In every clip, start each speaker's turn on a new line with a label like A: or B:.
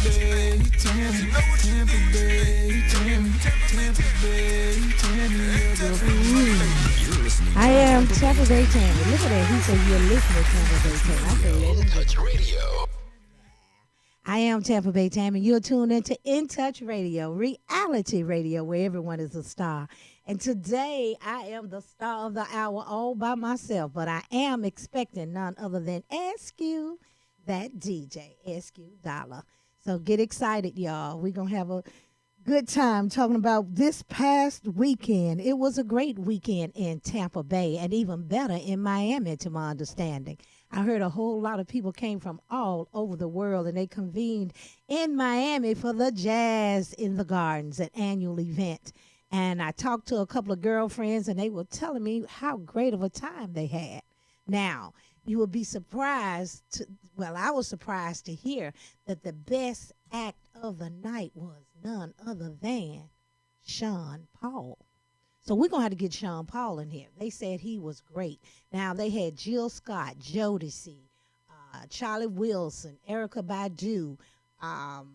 A: Bay, Tammy, Tampa Bay, Tammy, Tampa Bay, Tammy.
B: I am Tampa Bay Tammy. Look at that. He said you're listening to Tampa Bay Tammy. I said, let him
C: Touch Radio.
B: I am Tampa Bay Tammy. You're tuned into In Touch Radio, reality radio, where everyone is a star. And today I am the star of the hour all by myself, but I am expecting none other than SQ, that DJ, SQ Dollar. So get excited, y'all. We're going to have a good time talking about this past weekend. It was a great weekend in Tampa Bay and even better in Miami, to my understanding. I heard a whole lot of people came from all over the world, and they convened in Miami for the Jazz in the Gardens, an annual event. And I talked to a couple of girlfriends, and they were telling me how great of a time they had. Now, you would be surprised I was surprised to hear that the best act of the night was none other than Sean Paul. So we're going to have to get Sean Paul in here. They said he was great. Now, they had Jill Scott, Jodeci, Charlie Wilson, Erykah Badu. I'm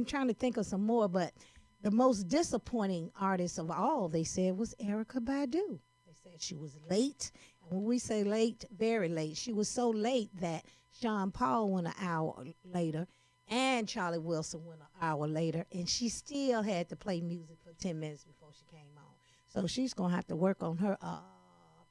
B: trying to think of some more, but the most disappointing artist of all, they said, was Erykah Badu. They said she was late. And when we say late, very late. She was so late that Sean Paul went an hour later and Charlie Wilson went an hour later, and she still had to play music for 10 minutes before she came on. So she's going to have to work on her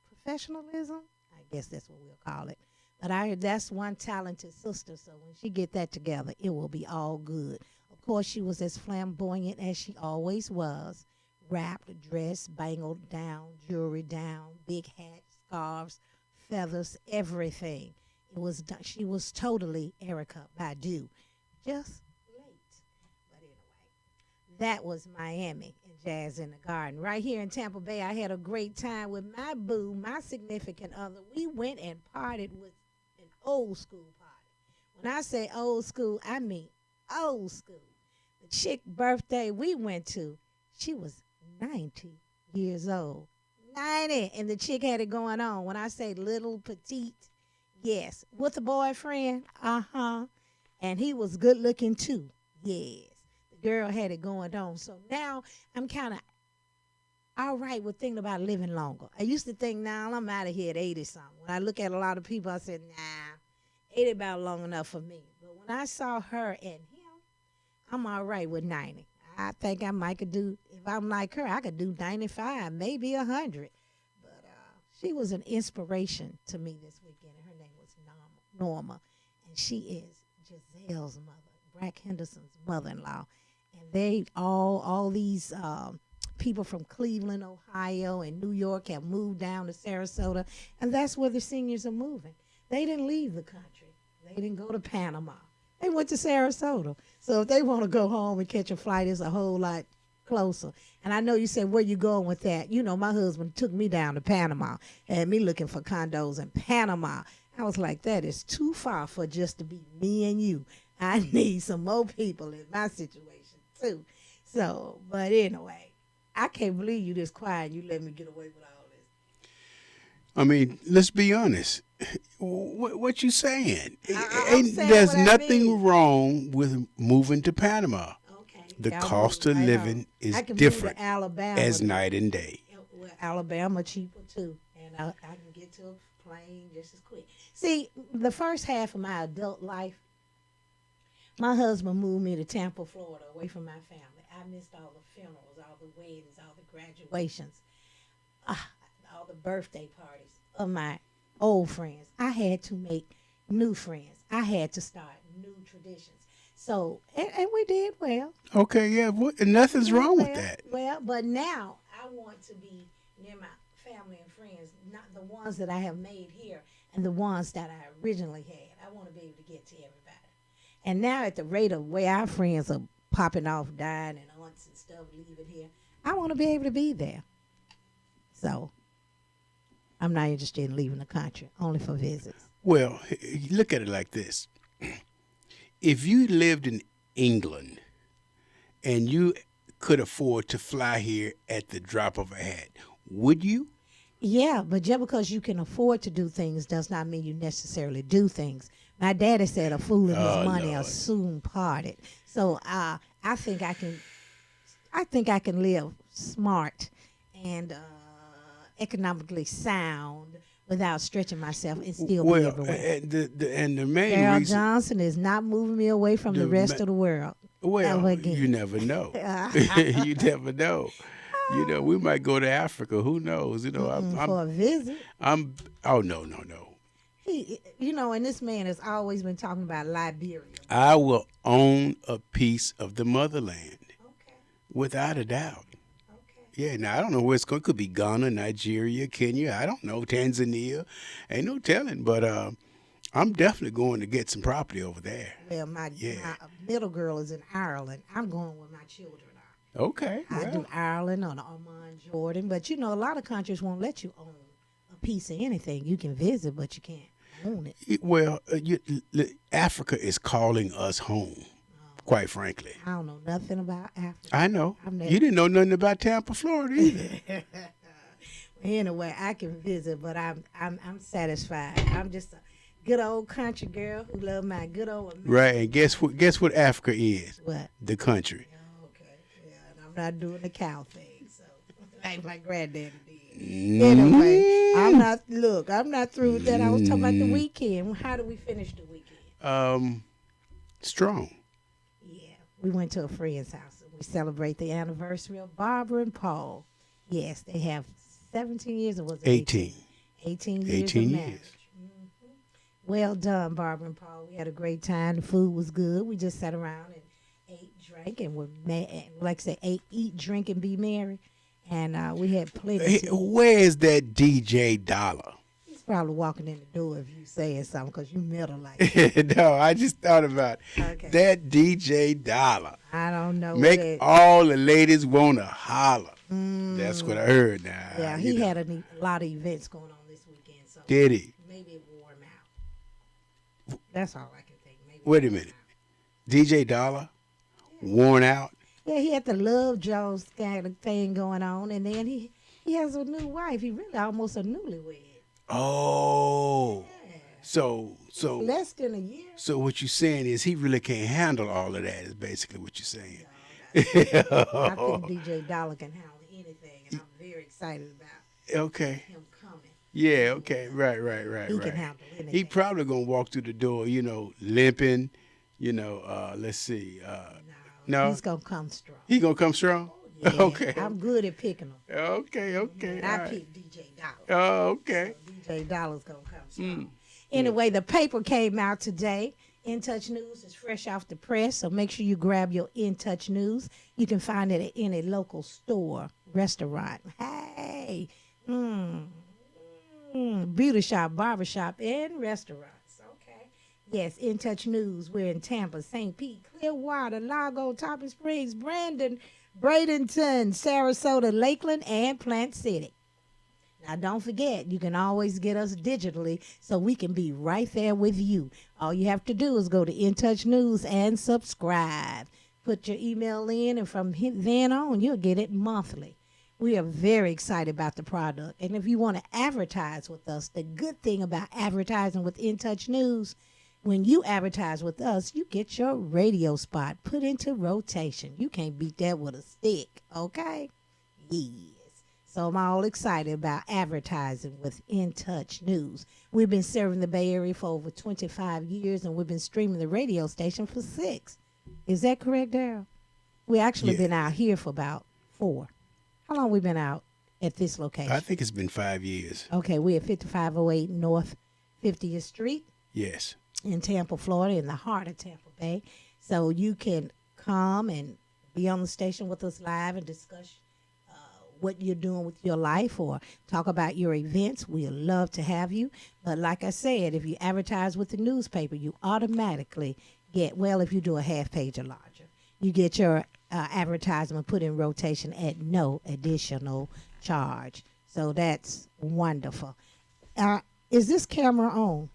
B: professionalism. I guess that's what we'll call it. But I heard that's one talented sister, so when she get that together, it will be all good. Of course, she was as flamboyant as she always was. Wrapped, dressed, bangled down, jewelry down, big hats, scarves, feathers, everything. She was totally Erykah Badu. Just late. But anyway, that was Miami and Jazz in the Garden. Right here in Tampa Bay, I had a great time with my boo, my significant other. We went and partied with an old school party. When I say old school, I mean old school. The chick birthday we went to, she was 90 years old. 90. And the chick had it going on. When I say little, petite, yes. With a boyfriend, and he was good looking too. Yes. The girl had it going on. So now I'm kind of all right with thinking about living longer. I used to think, now I'm out of here at 80 something. When I look at a lot of people, I said, 80 about long enough for me. But when I saw her and him, I'm all right with 90. I think I might could do, if I'm like her, I could do 95, maybe 100. But she was an inspiration to me this weekend. And her name was Norma. And she is Giselle's mother, Brack Henderson's mother-in-law. And they all these people from Cleveland, Ohio, and New York have moved down to Sarasota. And that's where the seniors are moving. They didn't leave the country. They didn't go to Panama. They went to Sarasota. So if they want to go home and catch a flight, it's a whole lot closer. And I know you said, where you going with that? You know, my husband took me down to Panama and me looking for condos in Panama. I was like, that is too far for just to be me and you. I need some more people in my situation, too. So, but anyway, I can't believe you this quiet. You let me get away with all this.
D: I mean, let's be honest. What you saying?
B: I'm saying
D: There's
B: what I
D: nothing
B: mean.
D: wrong with moving to Panama.
B: Okay.
D: The
B: Y'all
D: cost
B: move
D: of
B: right
D: living
B: on.
D: is
B: I can move
D: different
B: to Alabama
D: as night and day.
B: Well, Alabama cheaper, too. And I can get to a plane just as quick. See, the first half of my adult life, my husband moved me to Tampa, Florida, away from my family. I missed all the funerals, all the weddings, all the graduations, all the birthday parties of my old friends. I had to make new friends. I had to start new traditions. So, and we did well.
D: Okay, yeah, nothing's wrong with that.
B: Well, but now I want to be near my family and friends, not the ones that I have made here and the ones that I originally had. I want to be able to get to everybody. And now at the rate of way our friends are popping off, dying, and aunts and stuff leaving here, I want to be able to be there. So I'm not interested in leaving the country, only for visits.
D: Well, look at it like this. If you lived in England and you could afford to fly here at the drop of a hat, would you?
B: Yeah, but just because you can afford to do things does not mean you necessarily do things. My daddy said a fool and his
D: Oh,
B: money are
D: Lord.
B: soon parted. So I think I can live smart and economically sound without stretching myself and still be
D: Well,
B: everywhere.
D: and the main
B: Daryl
D: reason,
B: Johnson is not moving me away from the rest of the world ever
D: well,
B: again.
D: you never know. You never know. We might go to Africa. Who knows?
B: For a visit.
D: I'm. Oh no, no, no.
B: And this man has always been talking about Liberia.
D: I will own a piece of the motherland
B: Okay,
D: without a doubt.
B: okay.
D: Yeah. Now I don't know where it's going. Could be Ghana, Nigeria, Kenya. I don't know. Tanzania. Ain't no telling. But I'm definitely going to get some property over there.
B: Well, my middle girl is in Ireland. I'm going where my children are.
D: Okay.
B: I
D: Well,
B: do Ireland or Oman, Jordan. But, a lot of countries won't let you own a piece of anything. You can visit, but you can't own it.
D: Africa is calling us home, quite frankly.
B: I don't know nothing about Africa.
D: I know.
B: I've never-
D: You didn't know nothing about Tampa, Florida either.
B: Anyway, I can visit, but I'm satisfied. I'm just a good old country girl who love my good old America.
D: Right, and guess what Africa is?
B: What?
D: The country.
B: Okay, yeah, and I'm not doing the cow thing, so like my granddaddy did.
D: Mm.
B: Anyway, I'm not through with that. I was talking about the weekend. How do we finish the weekend?
D: Strong.
B: Yeah, we went to a friend's house and we celebrate the anniversary of Barbara and Paul. Yes, they have 17 years, or was it
D: 18.
B: 18 years
D: 18
B: of
D: years.
B: marriage. Well done, Barbara and Paul. We had a great time. The food was good. We just sat around and ate, drank, and like I say, eat, drink, and be merry. And we had plenty.
D: Hey, where is that DJ Dollar?
B: He's probably walking in the door if you saying something because you middle like that.
D: No, I just thought about
B: Okay.
D: that DJ Dollar.
B: I don't know.
D: Make
B: where-
D: all the ladies want to holler. That's what I heard now.
B: Yeah, he had a lot of events going on this weekend. So
D: Did he?
B: maybe it wore him out. That's all I can think. Maybe
D: Wait a
B: it wore him
D: minute. DJ Dollar? Worn out?
B: Yeah, he had the Love Jones kind of thing going on, and then he has a new wife. He really almost a newlywed.
D: Oh. So
B: Less than a year.
D: So what you're saying is he really can't handle all of that is basically what you're saying.
B: I think DJ Dollar can handle anything, and I'm very excited about
D: Okay.
B: him coming.
D: Yeah, okay. Right.
B: He can handle anything.
D: He probably gonna walk through the door, limping, let's see. No.
B: He's gonna come strong.
D: He gonna come strong?
B: Yeah,
D: Okay.
B: I'm good at picking him.
D: Okay.
B: And
D: all
B: I
D: right.
B: picked DJ Dollar.
D: Oh, okay.
B: DJ Dollar's gonna come strong. Anyway, the paper came out today. In Touch News is fresh off the press, so make sure you grab your In Touch News. You can find it at any local store, restaurant. Hey, beauty shop, barber shop, and restaurants. Okay. Yes, In Touch News. We're in Tampa, St. Pete, Clearwater, Lago, Tarpon Springs, Brandon, Bradenton, Sarasota, Lakeland, and Plant City. Now, don't forget, you can always get us digitally so we can be right there with you. All you have to do is go to In Touch News and subscribe. Put your email in, and from then on, you'll get it monthly. We are very excited about the product. And if you want to advertise with us, the good thing about advertising with In Touch News, when you advertise with us, you get your radio spot put into rotation. You can't beat that with a stick, okay? Yes. So I'm all excited about advertising with In Touch News. We've been serving the Bay Area for over 25 years, and we've been streaming the radio station for 6. Is that correct, Daryl? We actually been out here for about 4. How long we been out at this location?
D: I think it's been 5 years.
B: Okay, we're at 5508 North 50th Street
D: Yes.
B: in Tampa, Florida, in the heart of Tampa Bay. So you can come and be on the station with us live and discuss what you're doing with your life or talk about your events. We'd love to have you. But like I said, if you advertise with the newspaper, you automatically get, well, if you do a half page or larger, you get your advertisement put in rotation at no additional charge. So that's wonderful. Is this camera on?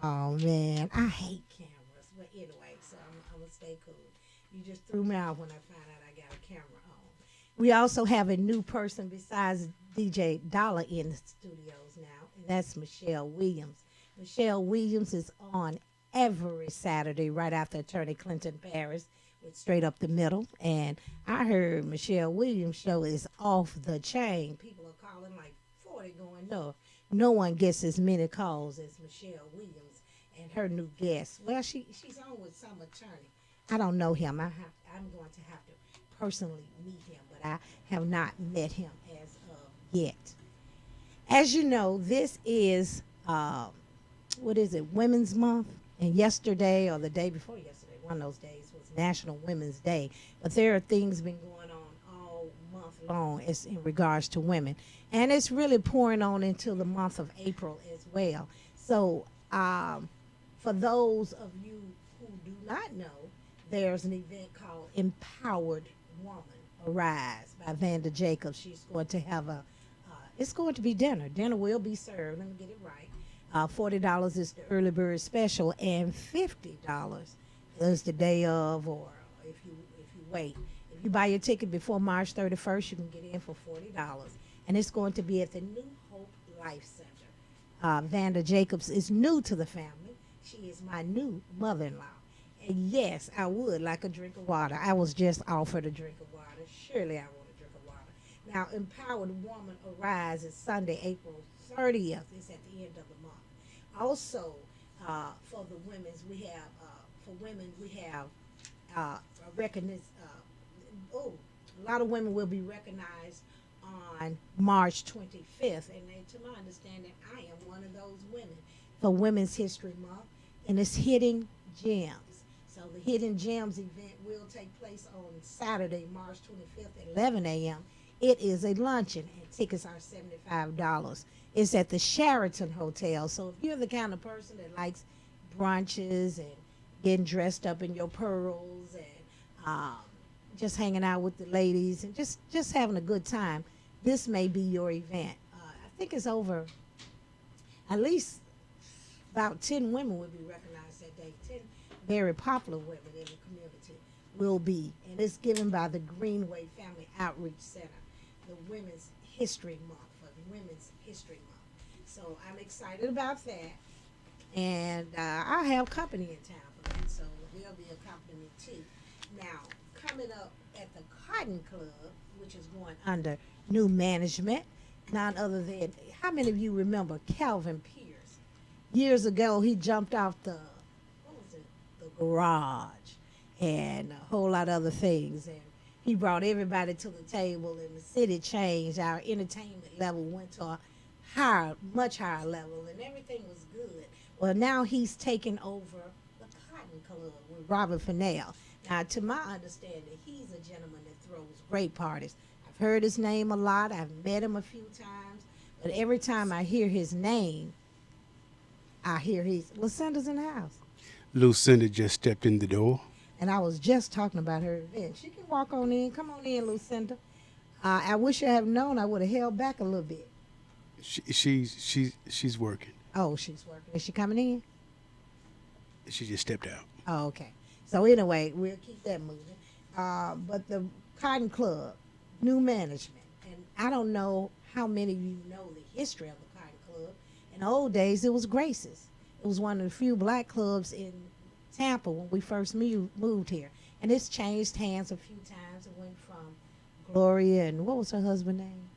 B: Oh, man, I hate cameras. But anyway, so I'm going to stay cool. You just threw me out when I found out I got a camera on. We also have a new person besides DJ Dollar in the studios now, and that's Michelle Williams. Michelle Williams is on every Saturday right after Attorney Clinton Paris with Straight Up the Middle. And I heard Michelle Williams' show is off the chain. People are calling like 40 going, no one gets as many calls as Michelle Williams and her new guest. Well, she's on with some attorney. I don't know him. I'm going to have to personally meet him, but I have not met him as of yet. As you know, this is what is it, Women's Month, and yesterday or the day before yesterday, one of those days was National Women's Day. But there are things been going on all month long as in regards to women, and it's really pouring on into the month of April as well. So, for those of you who do not know, there's an event called Empowered Woman Arise by Vanda Jacobs. She's going to have it's going to be dinner. Dinner will be served. Let me get it right. $40 is the early bird special, and $50 is the day of, or if you wait. If you buy your ticket before March 31st, you can get in for $40, and it's going to be at the New Hope Life Center. Vanda Jacobs is new to the family. She is my new mother-in-law. And yes, I would like a drink of water. I was just offered a drink of water. Surely I want a drink of water. Now, Empowered Woman Arise is Sunday, April 30th. It's at the end of the month. Also, for the women's, we have a lot of women will be recognized on March 25th, and to my understanding, I am one of those women for Women's History Month, and it's Hidden Gems. So the Hidden Gems event will take place on Saturday, March 25th at 11 a.m. It is a luncheon, and tickets are $75. It's at the Sheraton Hotel. So if you're the kind of person that likes brunches and getting dressed up in your pearls and just hanging out with the ladies and just having a good time, this may be your event. I think it's over at least about 10 women will be recognized that day. 10 very popular women in the community will be. And it's given by the Greenway Family Outreach Center, the Women's History Month, for the Women's History Month. So I'm excited about that. And I have company in Tampa, so there'll be a company too. Now, coming up at the Cotton Club, which is going under new management, none other than, how many of you remember Calvin Pierce? Years ago, he jumped off the garage and a whole lot of other things. And he brought everybody to the table, and the city changed. Our entertainment level went to a much higher level, and everything was good. Well, now he's taking over the Cotton Club with Robert Fennell. Now, to my understanding, he's a gentleman that throws great parties. I've heard his name a lot. I've met him a few times. But every time I hear his name, I hear Lucinda's in the house.
D: Lucinda just stepped in the door.
B: And I was just talking about her event. She can walk on in. Come on in, Lucinda. I wish I had known. I would have held back a little bit.
D: She's working.
B: Oh, she's working. Is she coming in?
D: She just stepped out.
B: Oh, okay. So anyway, we'll keep that moving. But the Cotton Club, new management. And I don't know how many of you know the history of the Cotton Club. In the old days, it was Grace's. It was one of the few black clubs in Tampa when we first moved here. And it's changed hands a few times. It went from Gloria and what was her husband's name?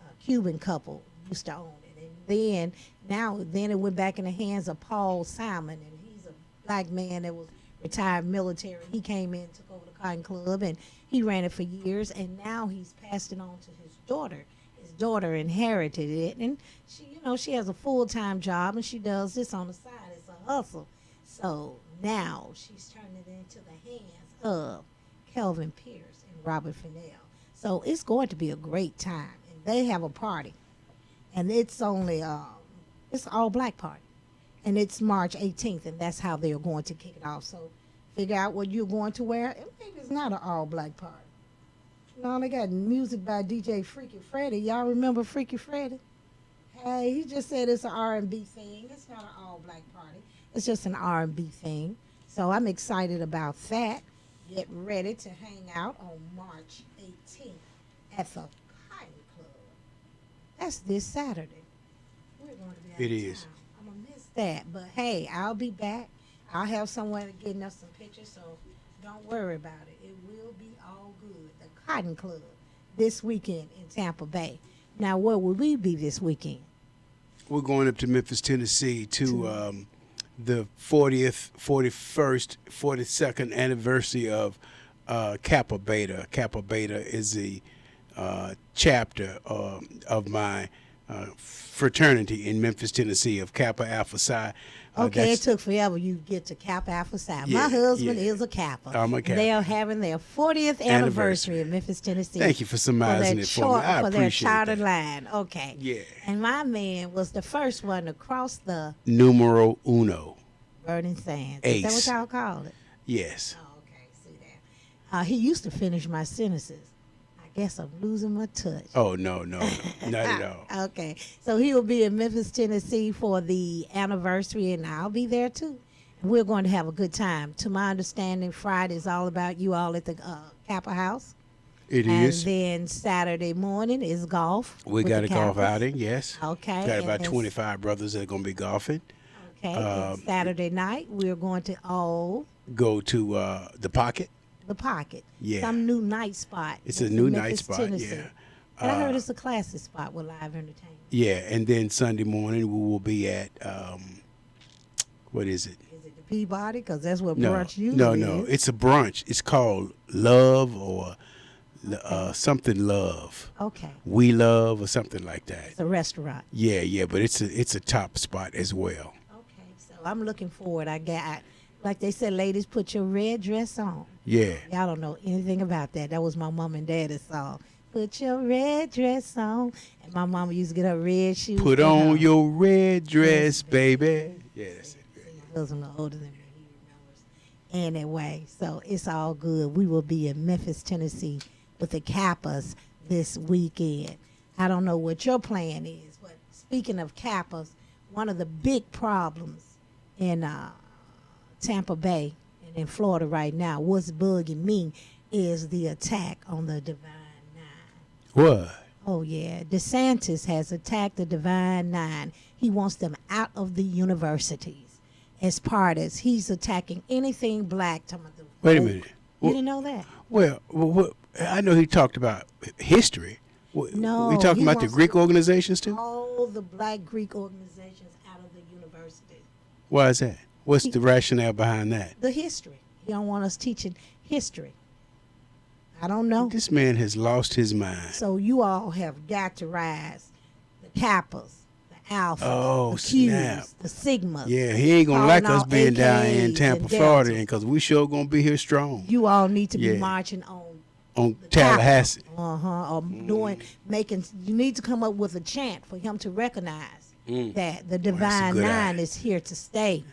B: A Cuban couple used to own it. And then it went back in the hands of Paul Simon, and he's a black man that was retired military. He came in, took over the Cotton Club, and he ran it for years, and now he's passed it on to his daughter. His daughter inherited it, and she has a full-time job, and she does this on the side. It's a hustle. So now she's turning it into the hands of Kelvin Pierce and Robert Fennell. So it's going to be a great time, and they have a party, and it's only it's an all-black party, and it's March 18th, and that's how they're going to kick it off. So figure out what you're going to wear. And maybe it's not an all-black party. No, they got music by DJ Freaky Freddy. Y'all remember Freaky Freddy? Hey, he just said it's an R&B thing. It's not an all-black party. It's just an R&B thing. So I'm excited about that. Get ready to hang out on March 18th at the Cotton Club. That's this Saturday. We're going to be out
D: It
B: of
D: is.
B: town. I'm going to miss that. But hey, I'll be back. I'll have someone getting us some pictures, so don't worry about it. It will be all good. The Cotton Club this weekend in Tampa Bay. Now, where will we be this weekend?
D: We're going up to Memphis, Tennessee to the 40th, 41st, 42nd anniversary of Kappa Beta. Kappa Beta is the chapter of my fraternity in Memphis, Tennessee, of Kappa Alpha Psi.
B: Okay, it took forever. You get to Kappa Alpha Psi. My husband is a Kappa.
D: I'm a Kappa.
B: They are having their 40th anniversary in Memphis, Tennessee.
D: Thank you for surmising it for me. I
B: for their
D: appreciate
B: charter
D: that.
B: line. Okay.
D: Yeah.
B: And my man was the first one to cross the
D: Numero uno.
B: burning sands.
D: Ace.
B: Is that what y'all call it?
D: Yes.
B: Oh, okay. See that. He used to finish my sentences. I guess I'm losing my touch.
D: Oh, no, not at all.
B: Okay. So he will be in Memphis, Tennessee for the anniversary, and I'll be there too. And we're going to have a good time. To my understanding, Friday is all about you all at the Kappa House.
D: It is.
B: And then Saturday morning is golf.
D: We
B: with
D: got
B: the
D: a golf
B: Kappas.
D: outing, yes.
B: Okay.
D: Got
B: and
D: about
B: then
D: 25 brothers that are going to be golfing.
B: Okay. And Saturday night, we're going to
D: Go to the Pocket.
B: the Pocket.
D: Yeah.
B: Some new night spot.
D: It's a
B: in
D: new night
B: Memphis,
D: spot,
B: Tennessee.
D: yeah.
B: And I heard it's a classy spot with live entertainment.
D: Yeah, and then Sunday morning we will be at, what is it?
B: Is it the Peabody? Because that's what
D: No,
B: brunch usually
D: no.
B: is.
D: It's a brunch. It's called Love or something Love.
B: Okay.
D: We Love or something like that.
B: It's a restaurant.
D: Yeah, but it's a top spot as well.
B: Okay. So I'm looking forward. Like they said, ladies, put your red dress on.
D: Yeah.
B: Y'all don't know anything about that. That was my mom and daddy's song. Put your red dress on. And my mama used to get her red shoes.
D: Put on your red dress, baby. Yeah, that's it.
B: My husband is older than me. He remembers. Anyway, so it's all good. We will be in Memphis, Tennessee with the Kappas this weekend. I don't know what your plan is, but speaking of Kappas, one of the big problems in Tampa Bay and in Florida right now, what's bugging me is the attack on the Divine Nine.
D: What?
B: Oh, yeah. DeSantis has attacked the Divine Nine. He wants them out of the universities as part as he's attacking anything black.
D: Wait a minute.
B: You didn't know that?
D: Well, I know he talked about history.
B: No,
D: we talking
B: he
D: about the
B: wants
D: Greek
B: to-
D: organizations too?
B: All the black Greek organizations out of the universities.
D: Why is that? What's the rationale behind that?
B: The history. He don't want us teaching history. I don't know.
D: This man has lost his mind.
B: So you all have got to rise. The Kappas, the Alphas,
D: Oh,
B: the Qs,
D: snap.
B: the Sigmas.
D: Yeah, he ain't gonna like
B: calling
D: us
B: all
D: being down
B: AKs
D: in Tampa,
B: and
D: Florida,
B: Deltas.
D: because we sure gonna be here strong
B: You all need to be
D: Yeah.
B: marching on the
D: Tallahassee.
B: Or you need to come up with a chant for him to recognize that the Divine
D: good
B: Nine
D: idea.
B: is here to stay.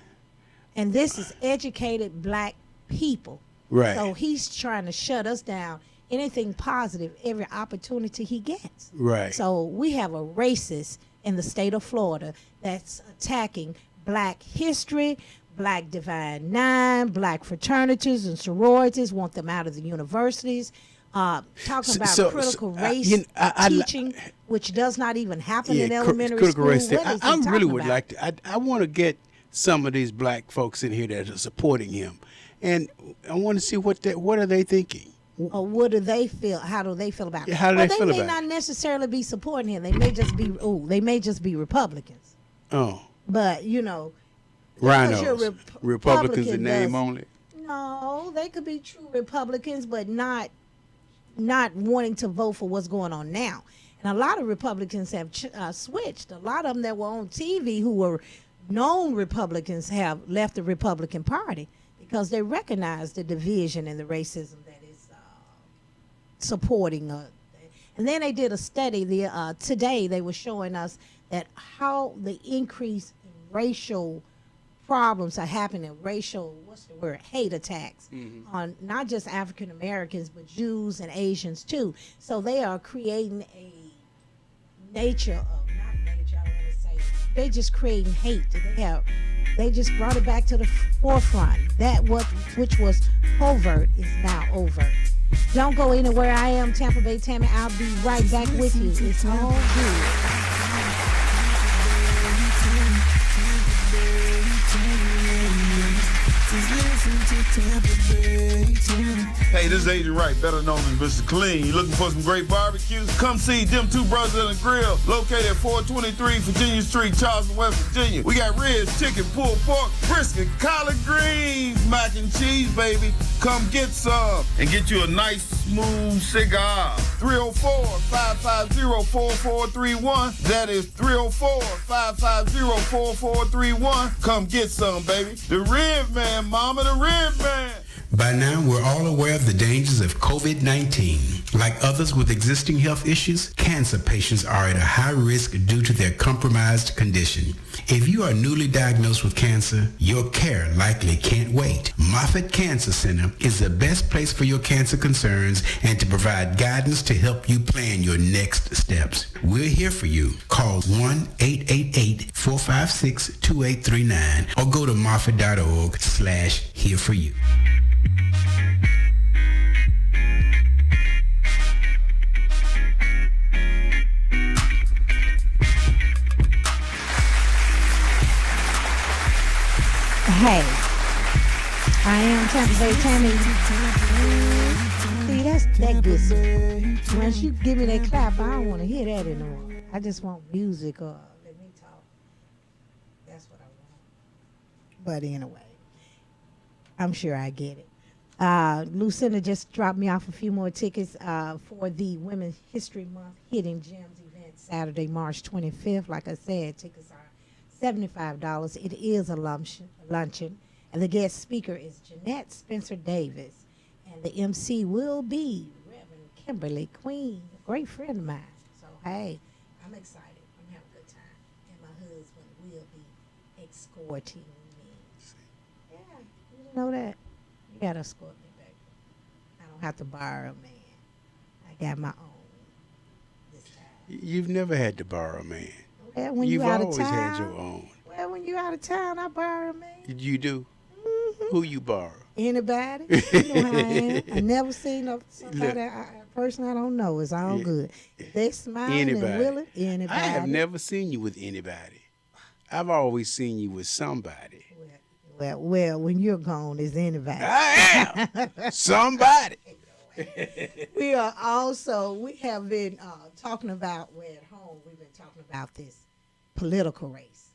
B: And this is educated black people.
D: Right.
B: So he's trying to shut us down. Anything positive, every opportunity he gets.
D: Right.
B: So we have a racist in the state of Florida that's attacking black history, black Divine Nine, black fraternities and sororities, want them out of the universities. Talking about critical race teaching, which does not even happen in elementary
D: critical
B: school.
D: race.
B: What is he
D: I really
B: talking
D: would
B: about?
D: like to. I want to get some of these black folks in here that are supporting him, and I want to see what are they thinking.
B: Or what do they feel? How do they feel about it?
D: Yeah, how do they feel
B: may
D: about
B: not necessarily be supporting him. They may just be Republicans.
D: Oh,
B: But because
D: rhinos,
B: you're
D: Republicans in
B: Republican
D: name
B: does-
D: only.
B: No, they could be true Republicans, but not wanting to vote for what's going on now. And a lot of Republicans have switched. A lot of them that were on TV who were known Republicans have left the Republican Party because they recognize the division and the racism that is supporting. And then they did a study. Today they were showing us that how the increase in racial problems are happening, hate attacks on not just African Americans, but Jews and Asians too. So they are creating a they're just creating hate. They just brought it back to the forefront. Which was covert is now overt. Don't go anywhere. I am Tampa Bay Tammy. I'll be right back with you. It's all good.
A: Tampa Bay, Tammy.
C: Hey, this is Agent Wright, better known as Mr. Clean. You looking for some great barbecue? Come see them two brothers in the grill, located at 423 Virginia Street, Charleston, West Virginia. We got ribs, chicken, pulled pork, brisket, collard greens, mac and cheese, baby. Come get some and get you a nice, smooth cigar. 304-550-4431. That is 304-550-4431. Come get some, baby. The Rib Man, mama, the Rib Man.
D: By now, we're all aware of the dangers of COVID-19. Like others with existing health issues, cancer patients are at a high risk due to their compromised condition. If you are newly diagnosed with cancer, your care likely can't wait. Moffitt Cancer Center is the best place for your cancer concerns and to provide guidance to help you plan your next steps. We're here for you. Call 1-888-456-2839 or go to moffitt.org/here for you.
B: Hey, I am Tampa Bay Tammy. See, that's that good stuff. Once you give me that clap, I don't want to hear that anymore. I just want music or let me talk. That's what I want. But anyway, I'm sure I get it. Lucinda just dropped me off a few more tickets for the Women's History Month Hidden Gems event Saturday, March 25th. Like I said, tickets are $75. It is a luncheon, and the guest speaker is Jeanette Spencer Davis, and the MC will be Reverend Kimberly Queen, a great friend of mine. So hey, I'm excited. I'm having a good time, and my husband will be escorting me. Yeah, you didn't know that? You gotta escort me, baby. I don't have to borrow a man. I got my own this time.
D: You've never had to borrow a man.
B: Well, when
D: You've
B: you out of
D: always
B: town,
D: had your own.
B: Well, when you out of town, I borrow a man.
D: You do?
B: Mm-hmm.
D: Who you borrow?
B: Anybody? You know how I am. I never seen somebody, a person I don't know. It's all good. If they smiling and willing, anybody.
D: I have never seen you with anybody. I've always seen you with somebody.
B: Well, when you're gone, it's anybody.
D: I am somebody.
B: We have been talking about, we're at home, we've been talking about this political race.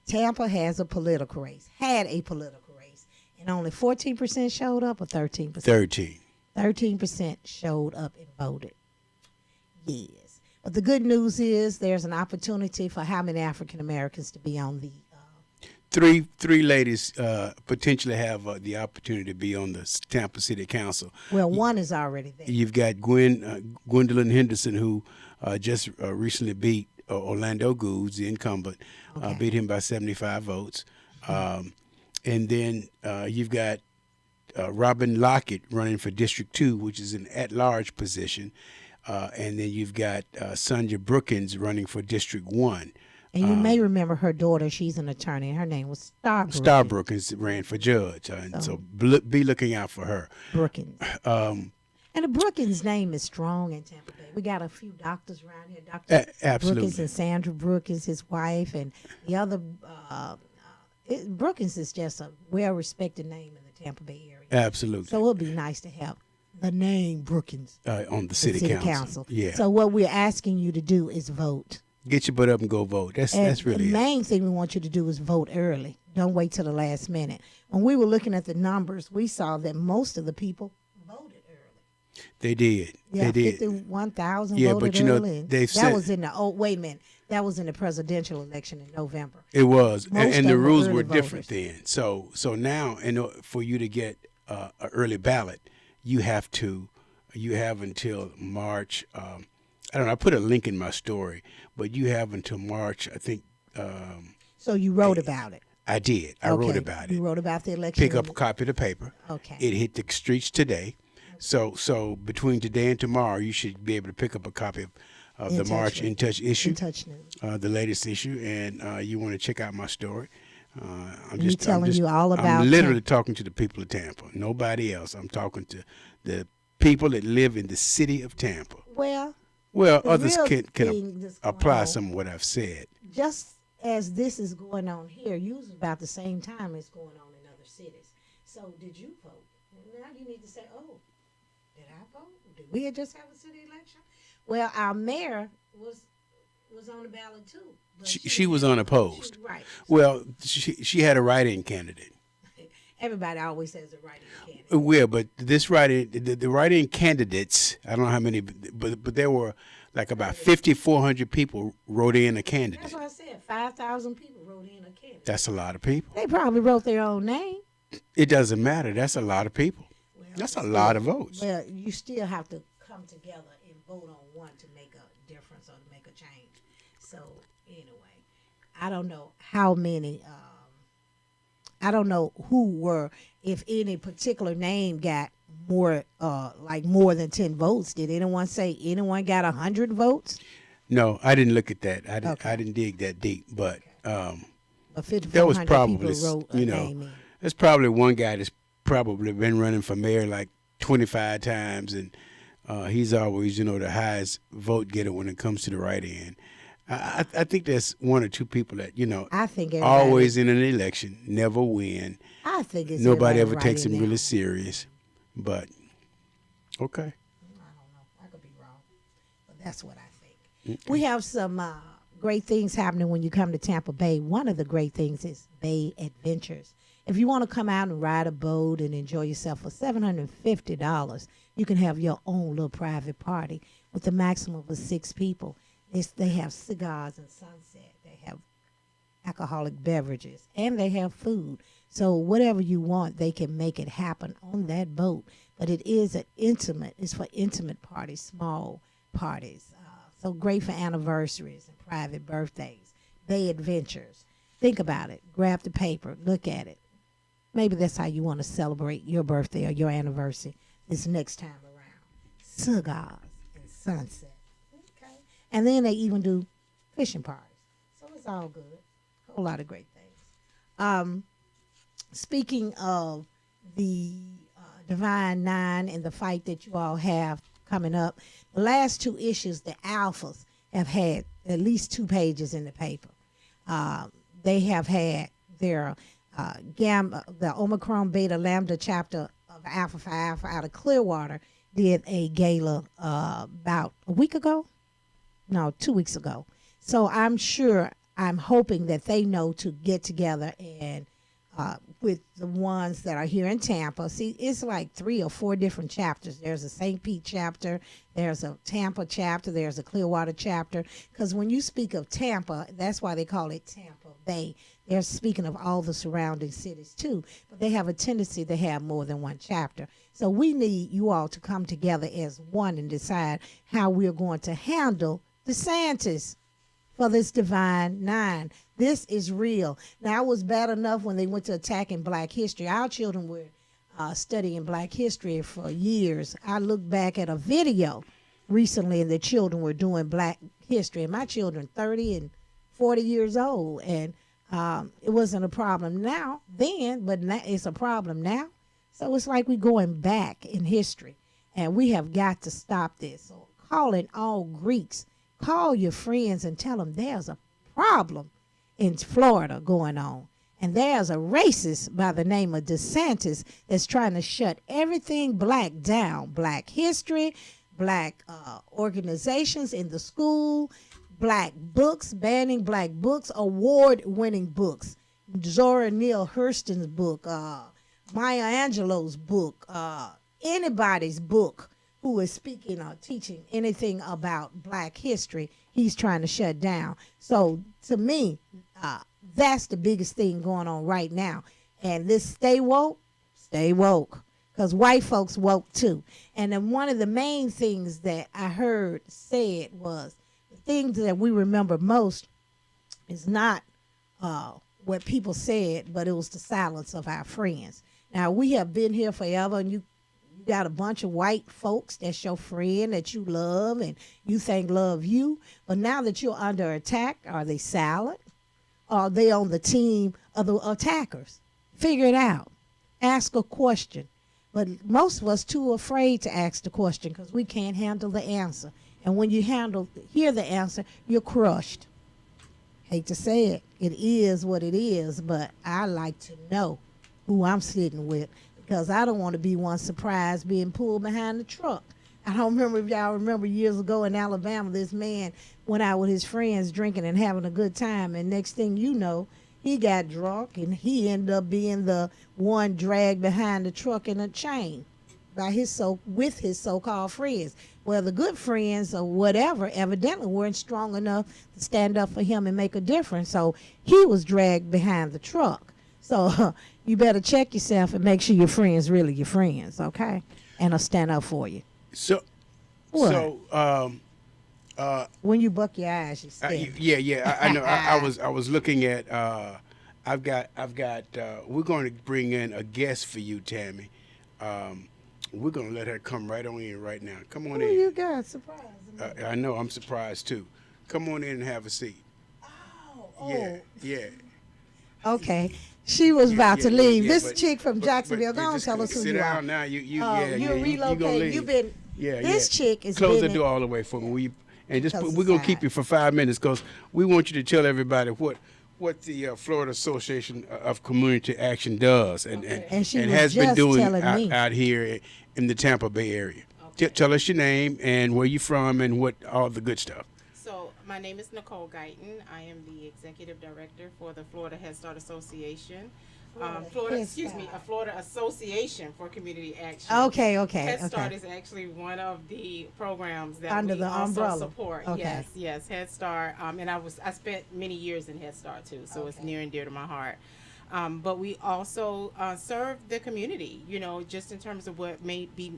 B: Tampa has a political race, had a political race, and only 14% showed up or 13%?
D: 13.
B: 13% showed up and voted. Yes. But the good news is there's an opportunity for how many African Americans to be on the
D: Three ladies potentially have the opportunity to be on the Tampa City Council.
B: Well, one is already there.
D: You've got Gwendolyn Henderson, who just recently beat Orlando Goods, the incumbent, beat him by 75 votes. And then you've got Robin Lockett running for District 2, which is an at-large position. And then you've got Sonja Brookins running for District 1.
B: And you may remember her daughter. She's an attorney. Her name was Star Brookins.
D: Star Brookins ran for judge. So be looking out for her.
B: Brookins. And the Brookins name is strong in Tampa Bay. We got a few doctors around here. Dr.
D: Absolutely.
B: Brookins and Sandra Brookins, his wife, and the other. Brookins is just a well-respected name in the Tampa Bay area.
D: Absolutely.
B: So it would be nice to have the name Brookins
D: on the city council. Yeah.
B: So what we're asking you to do is vote.
D: Get your butt up and go vote. That's really
B: the main thing we want you to do is vote early. Don't wait till the last minute. When we were looking at the numbers, we saw that most of the people voted early.
D: They did.
B: Yeah,
D: they did.
B: 51,000
D: yeah,
B: voted
D: but you know,
B: early. That was in the wait a minute. That was in the presidential election in November.
D: It was,
B: Most
D: and the rules
B: early
D: were different
B: voters.
D: then. So now, for you to get an early ballot, you have until March. I don't know. I put a link in my story, but you have until March, I think.
B: So you wrote about it.
D: I did. I wrote about it.
B: You wrote about the election.
D: Pick up a copy of the paper.
B: Okay.
D: It hit the streets today. So between today and tomorrow, you should be able to pick up a copy of the March In Touch issue,
B: In Touch News.
D: The latest issue, and you want to check out my story. I'm
B: telling you all about
D: I'm literally talking to the people of Tampa, nobody else. I'm talking to the people that live in the city of Tampa.
B: Well,
D: others can apply
B: on,
D: some of what I've said.
B: Just as this is going on here, usually about the same time it's going on in other cities. So did you vote? Now you need to say, oh, did I vote? Did we just have a city election? Well, our mayor was on the ballot too. But
D: She was unopposed.
B: Right.
D: Well, she had a write-in candidate.
B: Everybody always says a write-in candidate.
D: Well, but this write-in, the write-in candidates, I don't know how many, but there were like about 5,400 people wrote in a candidate.
B: That's what I said. 5,000 people wrote in a candidate.
D: That's a lot of people.
B: They probably wrote their own name.
D: It doesn't matter. That's a lot of people.
B: Well,
D: That's a lot of votes.
B: Well, you still have to come together and vote on one to make a difference or to make a change. So anyway, I don't know how many. I don't know who were, if any particular name got more, like more than 10 votes. Did anyone say anyone got 100 votes?
D: No, I didn't look at that. I
B: Okay.
D: didn't dig that deep, but
B: But
D: there was
B: 5,400
D: probably,
B: people wrote a name in.
D: there's probably one guy that's probably been running for mayor like 25 times, and he's always, the highest vote getter when it comes to the write-in. I think there's one or two people that,
B: I think everybody,
D: always in an election, never win.
B: I think it's
D: Nobody ever
B: everybody
D: takes
B: right
D: him
B: in
D: really
B: there.
D: serious. But, okay.
B: I don't know. I could be wrong, but that's what I think. We have some great things happening when you come to Tampa Bay. One of the great things is Bay Adventures. If you want to come out and ride a boat and enjoy yourself for $750, you can have your own little private party with a maximum of 6 people. They have cigars and sunset. They have alcoholic beverages, and they have food. So whatever you want, they can make it happen on that boat. But it is it's for intimate parties, small parties. So great for anniversaries and private birthdays. Bay Adventures. Think about it. Grab the paper. Look at it. Maybe that's how you want to celebrate your birthday or your anniversary this next time around. Cigars and sunset. Okay. And then they even do fishing parties. So it's all good. A whole lot of great things. Speaking of the Divine Nine and the fight that you all have coming up, the last 2 issues, the alphas, have had at least 2 pages in the paper. They have had their the Omicron Beta Lambda chapter of Alpha Phi Alpha out of Clearwater did a gala about a week ago. No, 2 weeks ago. So I'm hoping that they know to get together and with the ones that are here in Tampa. See, it's like 3 or 4 different chapters. There's a St. Pete chapter, there's a Tampa chapter, there's a Clearwater chapter. Because when you speak of Tampa, that's why they call it Tampa Bay. They're speaking of all the surrounding cities too, but they have a tendency to have more than one chapter. So we need you all to come together as one and decide how we're going to handle DeSantis for this Divine Nine. This is real. Now, it was bad enough when they went to attacking Black history. Our children were studying Black history for years. I looked back at a video recently, and the children were doing Black history. And my children, 30 and 40 years old, and it wasn't a problem then, but now it's a problem now. So it's like we're going back in history, and we have got to stop this. So calling all Greeks, call your friends and tell them there's a problem in Florida going on. And there's a racist by the name of DeSantis that's trying to shut everything Black down. Black history, Black organizations in the school, Black books, banning Black books, award-winning books. Zora Neale Hurston's book, Maya Angelou's book, anybody's book who is speaking or teaching anything about Black history, he's trying to shut down. So to me, that's the biggest thing going on right now. And this stay woke, because white folks woke too. And then one of the main things that I heard said was, the things that we remember most is not what people said, but it was the silence of our friends. Now, we have been here forever, and you got a bunch of white folks that's your friend that you love and you think love you. But now that you're under attack, are they silent? Are they on the team of the attackers? Figure it out. Ask a question. But most of us too afraid to ask the question because we can't handle the answer. And when you hear the answer, you're crushed. Hate to say it. It is what it is, but I like to know who I'm sitting with, because I don't want to be one surprised being pulled behind the truck. I don't remember if y'all remember years ago in Alabama, this man went out with his friends drinking and having a good time, and next thing you know, he got drunk and he ended up being the one dragged behind the truck in a chain by with his so-called friends. Well, the good friends or whatever evidently weren't strong enough to stand up for him and make a difference. So he was dragged behind the truck. So you better check yourself and make sure your friends really your friends, okay? And I'll stand up for you.
D: So,
B: What?
D: when
B: you buck your eyes, you stand.
D: I know. I was looking at. I've got. We're going to bring in a guest for you, Tammy. We're going to let her come right on in right now. Come on
B: Who
D: in.
B: you got? Surprise.
D: I know. I'm surprised too. Come on in and have a seat.
B: Oh.
D: Yeah.
B: Okay. She was about to leave. This
D: but-
B: chick from
D: but
B: Jacksonville.
D: you
B: Go on,
D: just
B: tell us who
D: sit
B: you
D: down
B: are.
D: now. You
B: You're
D: gonna
B: relocating.
D: leave.
B: You've been. This chick is
D: Close
B: been
D: the door all the way for me. Will you? And just
B: Close
D: we're
B: the
D: gonna keep
B: side.
D: you for 5 minutes because we want you to tell everybody what the Florida Association of Community Action does
B: And she was
D: has been
B: just
D: doing
B: telling me.
D: out here in the Tampa Bay area. Tell us your name and where you from and what all the good stuff.
E: So my name is Nicole Guyton. I am the executive director for the Florida Head Start Association.
B: Head
E: A Florida Association for Community Action.
B: Okay.
E: Head Start
B: Okay.
E: is actually one of the programs that
B: Under
E: we
B: the
E: also
B: umbrella.
E: support.
B: Okay.
E: Yes, Head Start. And I spent many years in Head Start too, so it's
B: Okay.
E: near and dear to my heart. But we also serve the community, just in terms of what may be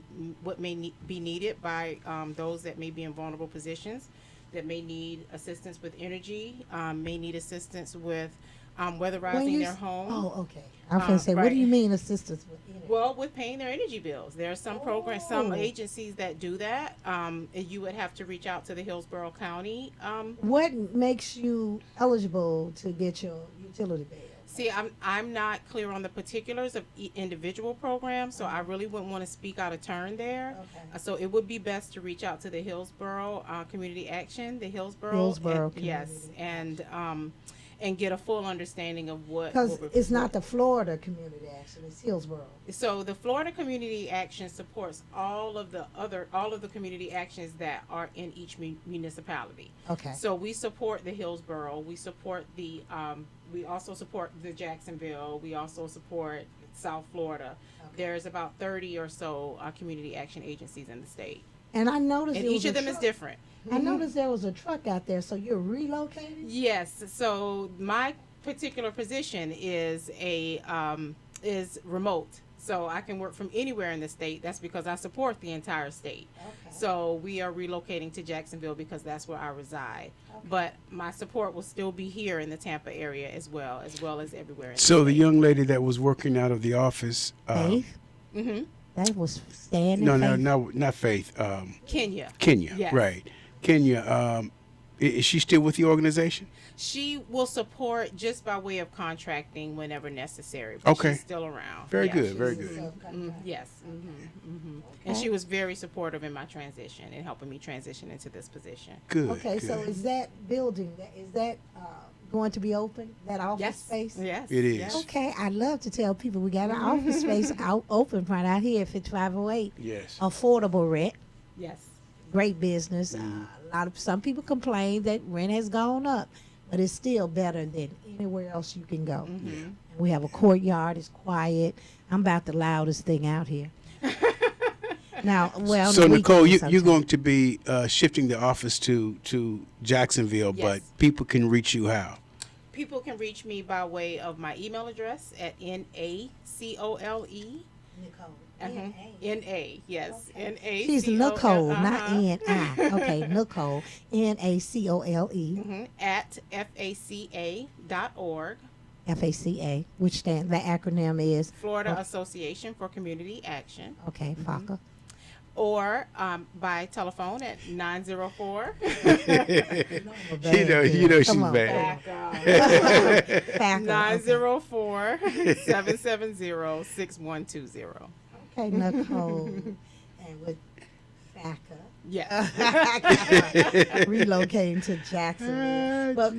E: needed by those that may be in vulnerable positions, that may need assistance with energy, may need assistance with weatherizing their home.
B: Oh, okay. I was going to say, what do
E: right.
B: you mean assistance with energy?
E: Well, with paying their energy bills, there are some programs, some
B: Oh.
E: agencies that do that. You would have to reach out to the Hillsborough County.
B: What makes you eligible to get your utility bill?
E: See, I'm not clear on the particulars of individual programs, so I really wouldn't want to speak out of turn there.
B: Okay.
E: So it would be best to reach out to the Hillsborough Community Action, the Hillsborough.
B: Hillsborough
E: yes, and get a full understanding of what.
B: Because
E: we're-
B: it's not the Florida Community Action, it's Hillsborough.
E: So the Florida Community Action supports all of the community actions that are in each municipality.
B: Okay.
E: So we support the Hillsborough. We support we also support the Jacksonville. We also support South Florida.
B: Okay.
E: There's about 30 or so community action agencies in the state,
B: And I noticed
E: and
B: there
E: each
B: was
E: of
B: a
E: them is
B: truck.
E: different.
B: I noticed there was a truck out there, so you're relocating?
E: Yes. So my particular position is is remote. So I can work from anywhere in the state. That's because I support the entire state.
B: Okay.
E: So we are relocating to Jacksonville because that's where I reside.
B: Okay.
E: But my support will still be here in the Tampa area as well as everywhere. In
D: So the
E: state.
D: young lady that was working out of the office.
B: Faith?
E: Mm-hmm.
B: That was standing.
D: No, not Faith.
E: Kenya.
D: Kenya.
E: Yes.
D: Right. Kenya. Is she still with the organization?
E: She will support just by way of contracting whenever necessary. But
D: Okay.
E: She's still around.
D: Very
E: Yeah,
D: good.
E: she's-
D: Very good.
E: Yes. And she was very supportive in my transition and helping me transition into this position.
D: Good.
B: Okay, so
D: good.
B: is that building, is that going to be open, that office
E: Yes.
B: space?
E: Yes.
D: It is.
E: yes.
B: Okay, I love to tell people we got an office space out open right out here at 5508.
D: Yes.
B: Affordable rent,
E: Yes.
B: great business. Some people complain that rent has gone up, but it's still better than anywhere else you can go.
E: Mm-hmm.
B: We have a courtyard, it's quiet. I'm about the loudest thing out here. Now, well, on
D: So
B: the
D: Nicole,
B: weekends
D: you're
B: sometimes.
D: going to be shifting the office to Jacksonville,
E: Yes.
D: but people can reach you how?
E: People can reach me by way of my email address at NACOLE.
B: Nicole.
E: N-A, yes.
B: Okay.
E: N-A-C-O-L-E.
B: She's Nicole, not
E: uh-huh.
B: N-I. Okay, Nicole, N-A-C-O-L-E,
E: At FACA.org,
B: F-A-C-A, which the acronym is,
E: Florida Association for Community Action,
B: okay, FACA.
E: or by telephone at 904
D: You know she's
B: Come on,
D: bad.
B: FACA.
E: 904 770 6120.
B: Okay, Nicole, and with FACA.
E: Yes.
B: Relocating to Jacksonville. But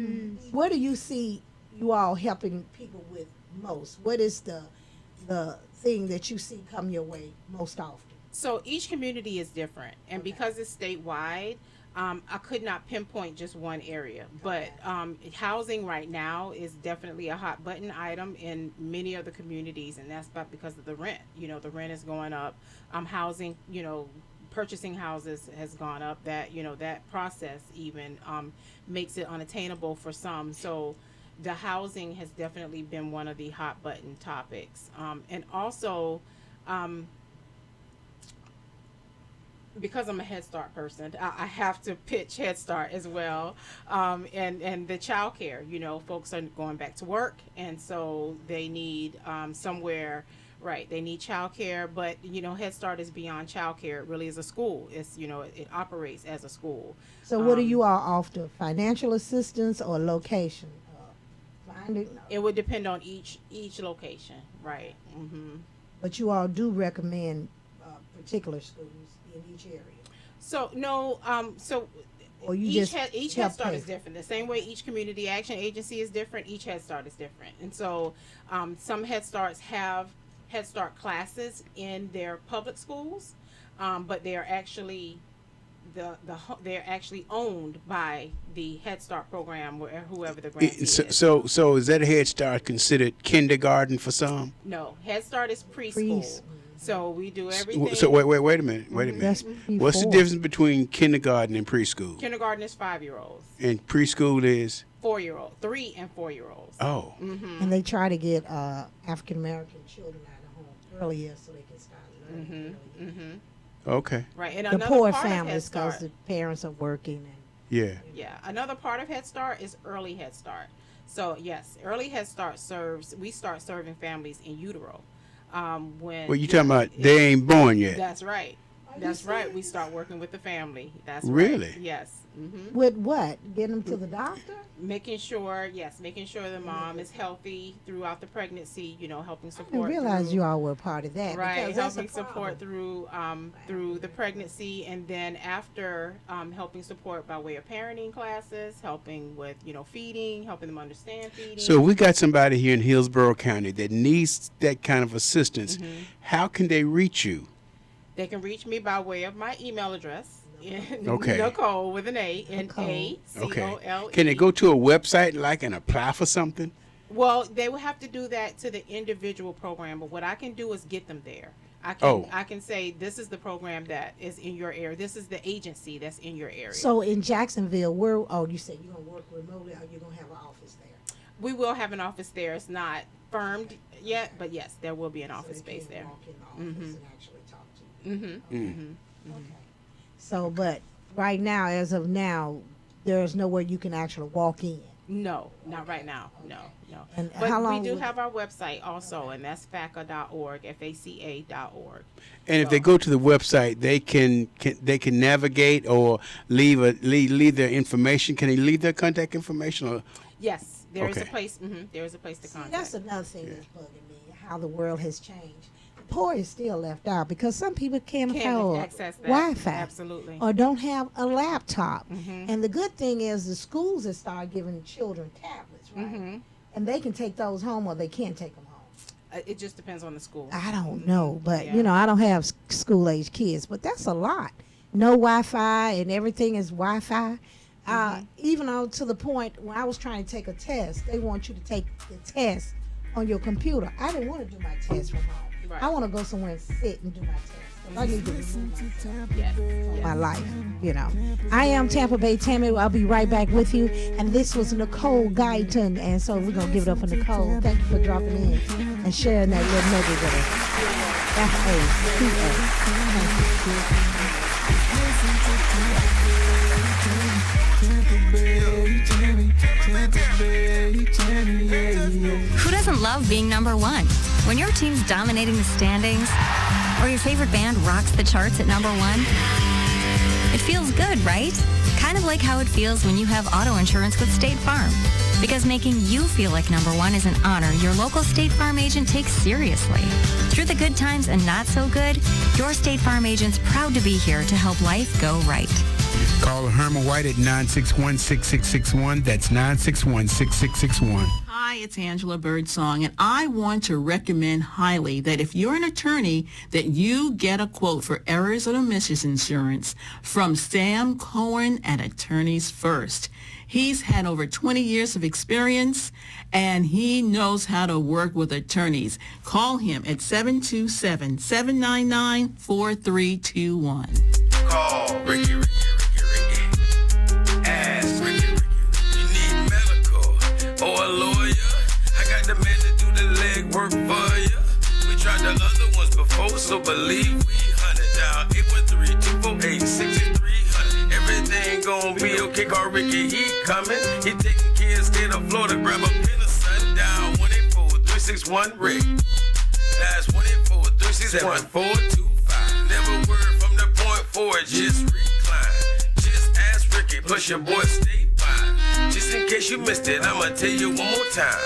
B: what do you see you all helping people with most? What is the the thing that you see come your way most often?
E: So each community is different, and because it's statewide, I could not pinpoint just one area. But housing right now is definitely a hot button item in many of the communities, and that's because of the rent. You know, the rent is going up. Housing, you know, purchasing houses has gone up. That, you know, that process even makes it unattainable for some. So the housing has definitely been one of the hot button topics, and also. Because I'm a Head Start person, I have to pitch Head Start as well, and the child care. You know, folks are going back to work, and so they need somewhere. Right, they need child care, but you know, Head Start is beyond child care. It really is a school. It's, you know, it operates as a school.
B: So what do you all offer? Financial assistance or location?
E: It would depend on each location, right?
B: But you all do recommend particular schools in each area.
E: So no,
B: Or you
E: each
B: just
E: each
B: help
E: Head Start
B: pay.
E: is different. The same way each community action agency is different, each Head Start is different. And so some Head Starts have Head Start classes in their public schools, but they are actually they're actually owned by the Head Start program, or whoever the grantee is.
D: So is that Head Start considered kindergarten for some?
E: No, Head Start is preschool. So we do everything.
D: So wait a minute.
B: That's
D: What's the
B: before.
D: difference between kindergarten and preschool?
E: Kindergarten is 5-year-olds.
D: And preschool is?
E: 4-year-olds, 3 and 4-year-olds.
D: Oh.
B: And they try to get African American children out of home earlier so they can start learning. earlier.
D: Okay.
E: Right, and
B: The
E: another
B: poor
E: part of Head
B: families, because
E: Start.
B: the parents are working. And
D: Yeah.
E: Yeah, another part of Head Start is early Head Start. So yes, early Head Start we start serving families in utero. When
D: Well, you talking about they ain't born yet?
E: That's right. That's right. We start working with the family. That's
D: Really?
E: right. Yes.
B: with what? Get them to the doctor?
E: Making sure the mom is healthy throughout the pregnancy. You know, helping
B: I
E: support.
B: didn't realize
E: through-
B: you all were part of that.
E: Right,
B: because that's a
E: helping support
B: problem.
E: through the pregnancy, and then after helping support by way of parenting classes, helping with, you know, feeding, helping them understand feeding.
D: So we got somebody here in Hillsborough County that needs that kind of assistance. How can they reach you?
E: They can reach me by way of my email address.
D: Okay.
E: Nicole with an A,
D: Okay.
E: N-A-C-O-L-E.
D: Can they go to a website and apply for something?
E: Well, they will have to do that to the individual program, but what I can do is get them there. I can say, this is the program that is in your area. This is the agency that's in your area.
B: So in Jacksonville, you said you're going to work remotely, or you're going to have an office there?
E: We will have an office there. It's not firmed yet, but yes, there will be an
B: So
E: office
B: they
E: space
B: can
E: there.
B: walk in the office and actually talk to you. Okay. So, but right now, as of now, there's nowhere you can actually walk in.
E: No, not right now. No.
B: And
E: But
B: how long
E: we do
B: would-
E: have our website also, and that's faca.org, FACA.org.
D: And if they go to the website, they can navigate or leave their information. Can they leave their contact information? Or
E: Yes, there is a
D: Okay.
E: place. There is a place to contact.
B: That's another thing that's bugging me, how the world has changed. The poor is still left out because some people can't
E: Can't
B: afford
E: access that.
B: Wi-Fi.
E: Absolutely.
B: Or don't have a laptop. And the good thing is the schools have started giving children tablets, right? And they can take those home or they can't take them home.
E: It just depends on the school.
B: I don't know, but
E: Yeah.
B: you know, I don't have school age kids, but that's a lot. No Wi-Fi and everything is Wi-Fi. Even on to the point when I was trying to take a test, they want you to take the test on your computer. I didn't want to do my test from home.
E: Right.
B: I want to go somewhere and sit and do my test. 'Cause I need to remove myself
E: Yes.
B: from my life, you know. I am Tampa Bay Tammy. I'll be right back with you. And this was Nicole Guyton. And so we're going to give it up for Nicole. Thank you for dropping in and sharing that little nugget with us.
F: Who doesn't love being number one? When your team's dominating the standings, or your favorite band rocks the charts at number one, it feels good, right? Kind of like how it feels when you have auto insurance with State Farm. Because making you feel like number one is an honor your local State Farm agent takes seriously. Through the good times and not so good, your State Farm agent's proud to be here to help life go right.
D: Call Herman White at 961-6661. That's 961-6661.
G: Hi, it's Angela Birdsong, and I want to recommend highly that if you're an attorney, that you get a quote for errors and omissions insurance from Sam Cohen at Attorneys First. He's had over 20 years of experience, and he knows how to work with attorneys. Call him at 727-799-4321.
H: Call Ricky. Ask Ricky. You need medical or a lawyer? I got the man to do the legwork for you. We tried the other ones before, so believe we hunted down 813-248-6300. Everything gon' be okay. Call Ricky, he coming. He taking care of state of Florida. Grab a pen of sundown 184-361-RICK. That's 184-361-425. Never word from the point forward, just recline. Just ask Ricky, plus your boy stay by. Just in case you missed it, I'ma tell you one more time.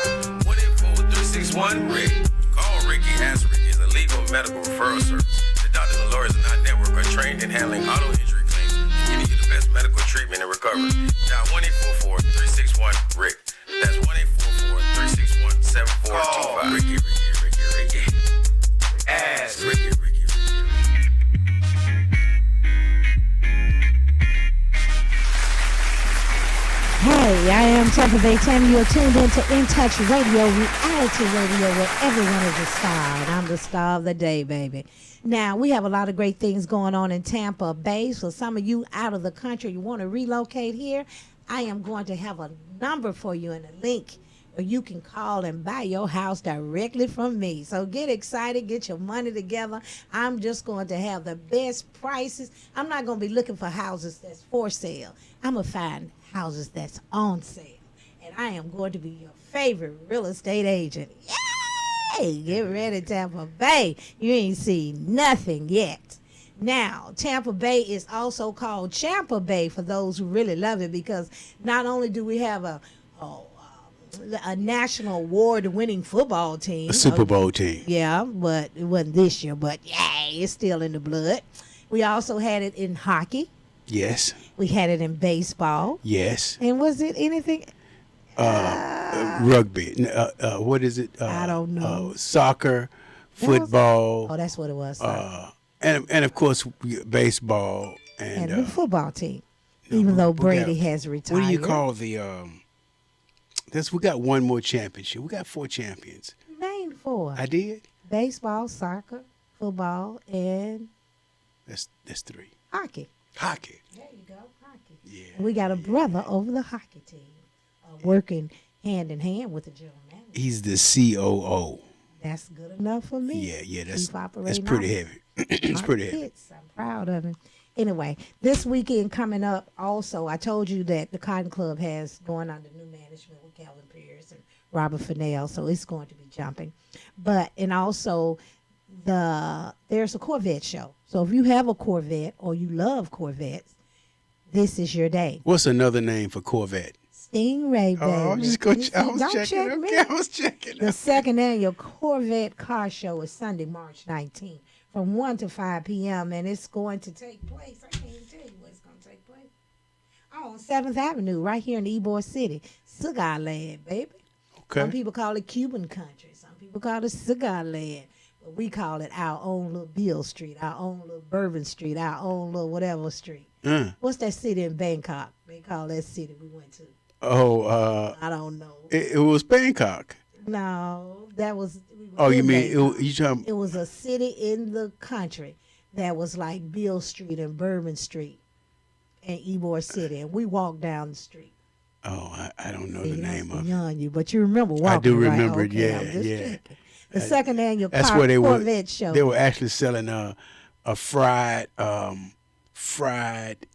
H: 184-361-RICK. Call Ricky, ask Ricky. It's a legal medical referral service. The doctors and lawyers in our network are trained in handling auto injury claims and giving you the best medical treatment and recovery. Dial 1-844-361-RICK. That's 1-844-361-7425. Ricky. Ask Ricky.
B: Hey, I am Tampa Bay Tammy. You're tuned in to In Touch Radio, reality radio, where everyone is a star, and I'm the star of the day, baby. Now, we have a lot of great things going on in Tampa Bay. So some of you out of the country, you want to relocate here, I am going to have a number for you and a link where you can call and buy your house directly from me. So get excited, get your money together. I'm just going to have the best prices. I'm not going to be looking for houses that's for sale. I'm going to find houses that's on sale. And I am going to be your favorite real estate agent. Yay! Get ready, Tampa Bay. You ain't seen nothing yet. Now, Tampa Bay is also called Champa Bay for those who really love it, because not only do we have a national award-winning football team.
D: A Super Bowl team.
B: Yeah, but it wasn't this year, but yay, it's still in the blood. We also had it in hockey.
D: Yes.
B: We had it in baseball.
D: Yes.
B: And was it anything?
D: Rugby. What is it?
B: I don't know.
D: Soccer, football.
B: That's what it was.
D: And of course, baseball. And
B: the football team. Even though Brady has retired.
D: What do you call the... we got one more championship. We got 4 champions.
B: Name 4.
D: I did?
B: Baseball, soccer, football, and...
D: That's 3.
B: Hockey.
D: Hockey.
B: There you go, hockey.
D: Yeah.
B: And we got a brother over the hockey team, working hand in hand with the general manager.
D: He's the COO.
B: That's good enough for me.
D: Yeah,
B: that's
D: pretty heavy. It's pretty heavy.
B: I'm proud of him. Anyway, this weekend coming up also, I told you that the Cotton Club has going under new management with Calvin Pierce and Robert Fennell, so it's going to be jumping. And also there's a Corvette show. So if you have a Corvette or you love Corvettes, this is your day.
D: What's another name for Corvette?
B: Stingray, baby.
D: Oh, I was checking. Okay, I was checking.
B: The second annual Corvette Car Show is Sunday, March 19th, from 1 to 5 p.m., and it's going to take place. I can't even tell you where it's going to take place. On 7th Avenue, right here in Ybor City. Cigar Land, baby.
D: Okay.
B: Some people call it Cuban country. Some people call it Cigar Land. But we call it our own little Beale Street, our own little Bourbon Street, our own little whatever street. What's that city in Bangkok? They call that city we went to.
D: Oh,
B: I don't know.
D: It was Bangkok.
B: No, that was.
D: You mean
B: it was a city in the country that was like Beale Street and Bourbon Street in Ybor City, and we walked down the street.
D: Oh, I don't know the name of it.
B: Beyond you, but you remember walking.
D: I do remember
B: right?
D: it. Yeah.
B: The second annual
D: Corvette
B: show.
D: They were actually selling a fried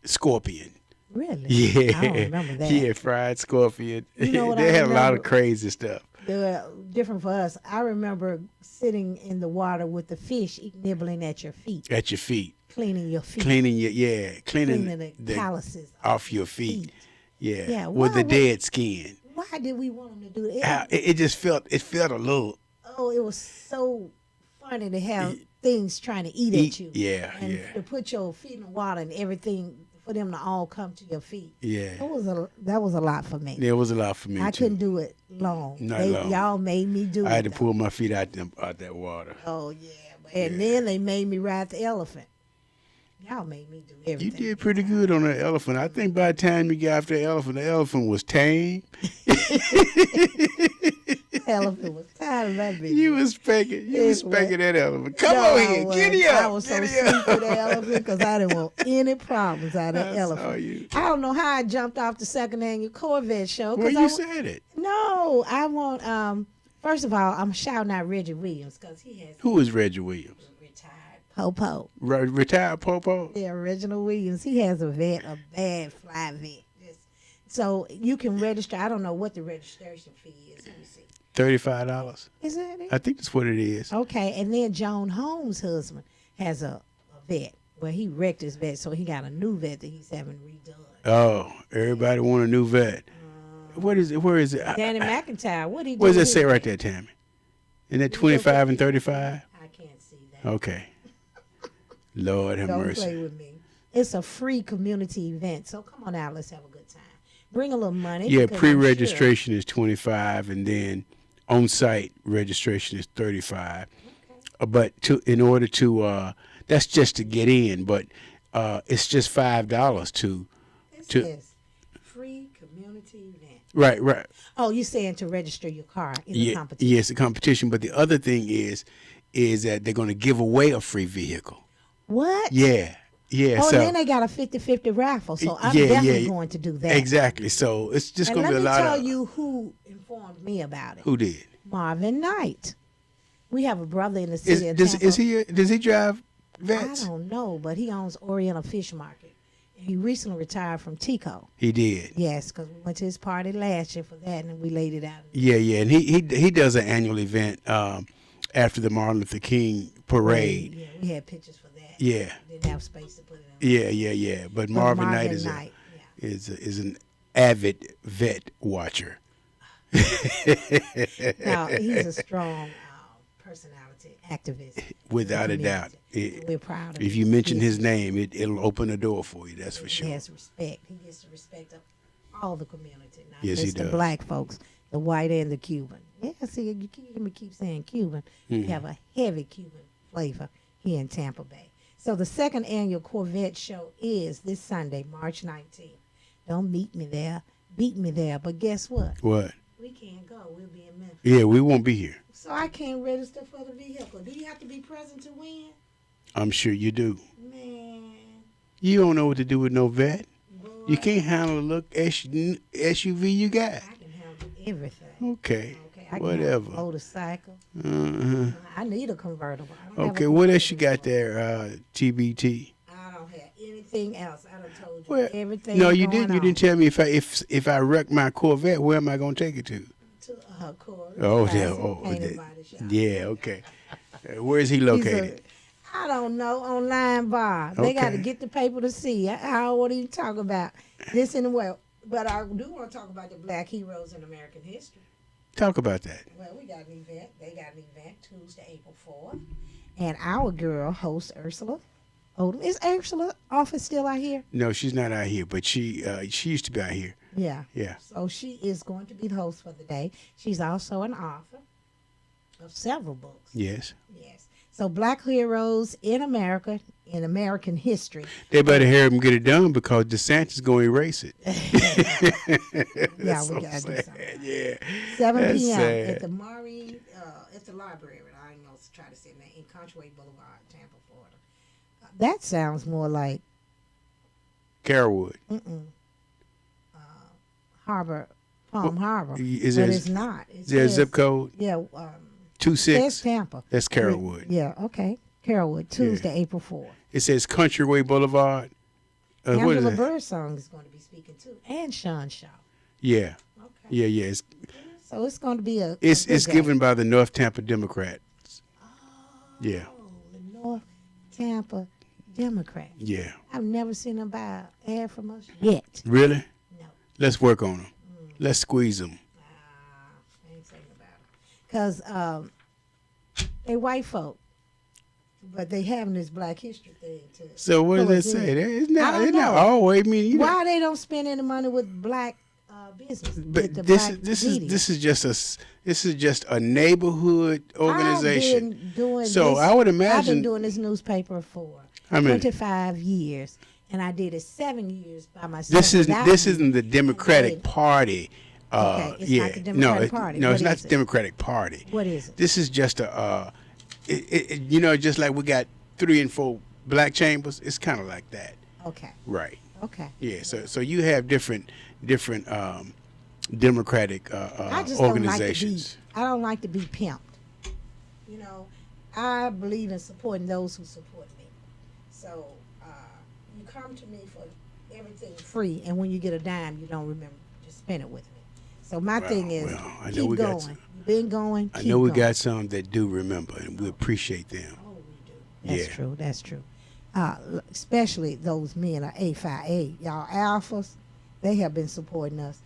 D: scorpion.
B: Really?
D: Yeah.
B: I don't remember that.
D: Yeah, fried scorpion.
B: You know what
D: they
B: I
D: had a lot
B: remember?
D: of crazy stuff.
B: They were different for us. I remember sitting in the water with the fish nibbling at your feet.
D: At your feet.
B: Cleaning your feet.
D: Cleaning the
B: calluses
D: off your feet. Yeah.
B: Why
D: With the dead skin.
B: Why did we want them to do that?
D: It just felt a little.
B: Oh, it was so funny to have things trying to eat at you.
D: Yeah,
B: and to put your feet in the water and everything, the for them to all come to your feet.
D: Yeah.
B: That was a lot for me.
D: Yeah, it was a lot for me
B: I
D: too.
B: couldn't do it long.
D: Not long.
B: Y'all made me do it.
D: I had to
B: though.
D: pull my feet out that water.
B: Oh yeah, and then they made me ride the elephant. Y'all made me do everything.
D: You did pretty good on that elephant. I think by the time you got off the elephant was tame.
B: Elephant was tired of that bitch.
D: You was spanking that elephant. Come
B: No,
D: on
B: I
D: here,
B: wasn't.
D: giddy up.
B: I was so
D: giddy
B: sweet
D: up.
B: for that elephant because I didn't want any problems out of that
D: I
B: elephant.
D: saw you.
B: I don't know how I jumped off the second annual Corvette show.
D: Well, you said it.
B: No, I want. First of all, I'm shouting out Reggie Williams because he has
D: Who is Reggie Williams?
B: retired Popo.
D: Retired Popo?
B: The original Williams. He has a bad fly vet. So you can register. I don't know what the registration fee is. Let me see.
D: $35.
B: Is that it?
D: I think that's what it is.
B: Okay, and then Joan Holmes' husband has a vet. Well, he wrecked his vet, so he got a new vet that he's having redone.
D: Oh, everybody want a new vet. What is it? Where is it?
B: Danny McIntyre, what he do?
D: What does that
B: with
D: say
B: his
D: right
B: vet?
D: there, Tammy? Isn't that 25 and 35?
B: I can't see that.
D: Okay. Lord have
B: Don't
D: mercy.
B: play with me. It's a free community event, so come on out. Let's have a good time. Bring a little money.
D: Yeah,
B: because I'm
D: pre-registration is 25, and then on-site registration is 35. But in order to, that's just to get in. But it's just $5 to.
B: This
D: to
B: is free community event.
D: Right.
B: Oh, you're saying to register your car in the competition?
D: Yes, the competition. But the other thing is that they're going to give away a free vehicle.
B: What?
D: Yeah.
B: Oh,
D: So
B: and then they got a 50-50 raffle, so I'm
D: Yeah,
B: definitely
D: yeah.
B: going to do that.
D: exactly. So it's just
B: And
D: going to
B: let
D: be a
B: me
D: lot
B: tell
D: of.
B: you who informed me about it.
D: Who did?
B: Marvin Knight. We have a brother in the city of
D: Does
B: Tampa.
D: does he drive
B: I
D: vets?
B: don't know, but he owns Oriental Fish Market. He recently retired from Tico.
D: He did.
B: Yes, because we went to his party last year for that, and we laid it out.
D: Yeah, and he does an annual event after the Martin Luther King parade.
B: Yeah, we had pictures for that.
D: Yeah.
B: Didn't have space to put it in.
D: Yeah. But Marvin Knight is
B: Knight,
D: is an avid vet watcher.
B: Now, he's a strong personality, activist.
D: Without a
B: in the
D: doubt.
B: community. We're proud of
D: If
B: him.
D: you mention
B: He
D: his name, it'll open a door for you. That's for sure.
B: He has respect. He gets the respect of all the community, not
D: Yes, he
B: just the
D: does.
B: black folks, the white and the Cuban. Yeah, see, you hear me keep saying Cuban. We
D: Mm-hmm.
B: have a heavy Cuban flavor here in Tampa Bay. So the second annual Corvette show is this Sunday, March 19th. Don't meet me there, beat me there. But guess what?
D: What?
B: We can't go. We'll be in Memphis.
D: Yeah, we won't be here.
B: So I can't register for the vehicle. Do you have to be present to win?
D: I'm sure you do.
B: Man,
D: You don't know what to do with no vet.
B: boy,
D: You can't handle the look SUV you got.
B: I can handle everything.
D: Okay.
B: Okay, I can
D: Whatever.
B: handle a motorcycle.
D: Uh-huh.
B: I need a convertible. I don't have
D: Okay,
B: a
D: what else you
B: convertible.
D: got there, TBT?
B: I don't have anything else. I done told you
D: Well,
B: everything.
D: no, you
B: going
D: didn't. You
B: on.
D: didn't tell me if I wreck my Corvette, where am I gonna take it to?
B: To Corey.
D: Oh,
B: Classic
D: yeah. Oh,
B: Painted
D: that-
B: Body Shop.
D: yeah. Okay. Where is he
B: He's
D: located?
B: I don't know, online bar. They got to
D: Okay.
B: get the paper to see. I don't want to even talk about this in the world. But I do want to talk about the black heroes in American history.
D: Talk about that.
B: Well, we got an event. They got an event Tuesday, April 4th. And our girl hosts Ursula Odom. Is Ursula office still out here?
D: No, she's not out here, but she used to be out here.
B: Yeah.
D: Yeah.
B: So she is going to be the host for the day. She's also an author of several books.
D: Yes.
B: Yes. So black heroes in America, in American history.
D: They better hear him get it done because DeSantis going to erase it.
B: Yeah,
D: So
B: we got to do
D: sad.
B: something.
D: Yeah.
B: 7
D: That's
B: p.m.
D: sad.
B: at the Maury, at the library. I ain't gonna try to say that in Conchway Boulevard, Tampa, Florida. That sounds more like
D: Carrollwood.
B: Harbor, Palm Harbor,
D: is
B: but
D: there-
B: it's not. It
D: Is there a
B: says-
D: zip code?
B: Yeah,
D: 26.
B: there's Tampa.
D: That's Carrollwood.
B: Yeah, okay. Carrollwood, Tuesday, April 4th.
D: It says Countryway Boulevard. What is
B: Angela
D: that?
B: Birdsong is going to be speaking too, and Sean Shaw.
D: Yeah.
B: Okay.
D: Yeah.
B: So it's going to be a.
D: It's
B: a good day.
D: given by the North Tampa Democrats. Yeah.
B: Oh, the North Tampa Democrat.
D: Yeah.
B: I've never seen them buy an ad from us yet.
D: Really?
B: No.
D: Let's work on them. Let's squeeze them.
B: I ain't saying about it. Because they white folk. but they having this Black History thing too.
D: So what does that say? It's not always. I mean,
B: why they don't spend any money with Black business?
D: But this is just a neighborhood organization.
B: I've been doing
D: so
B: this,
D: I would imagine
B: I've been doing this newspaper for 25 years, and I did it 7 years by myself.
D: This isn't the Democratic Party.
B: Okay, it's not the Democratic Party.
D: No, it's not the Democratic Party.
B: What is it?
D: This is just just like we got 3 and 4 black chambers. It's kind of like that.
B: Okay.
D: Right.
B: Okay.
D: Yeah. So you have different Democratic
B: I just
D: organizations.
B: I don't like to be pimped. You know, I believe in supporting those who support me. So you come to me for everything free, and when you get a dime, you don't remember to spend it with me. So my thing is, keep going. You've been going.
D: I know we got some that do remember, and we appreciate them.
B: Oh, we do. That's true. That's true. Especially those men are A5A. Y'all alphas, they have been supporting us.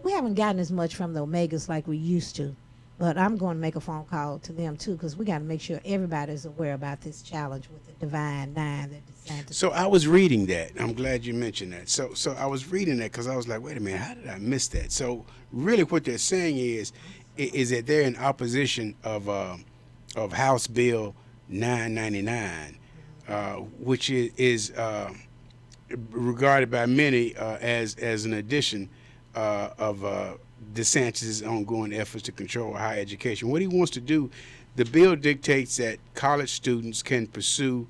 B: We haven't gotten as much from the Omegas like we used to, but I'm going to make a phone call to them too, because we got to make sure everybody's aware about this challenge with the Divine Nine that DeSantis.
D: So I was reading that. I'm glad you mentioned that. So I was reading that because I was like, wait a minute, how did I miss that? So really, what they're saying is that they're in opposition of House Bill 999, which is regarded by many as an addition of DeSantis' ongoing efforts to control higher education. What he wants to do, the bill dictates that college students can pursue.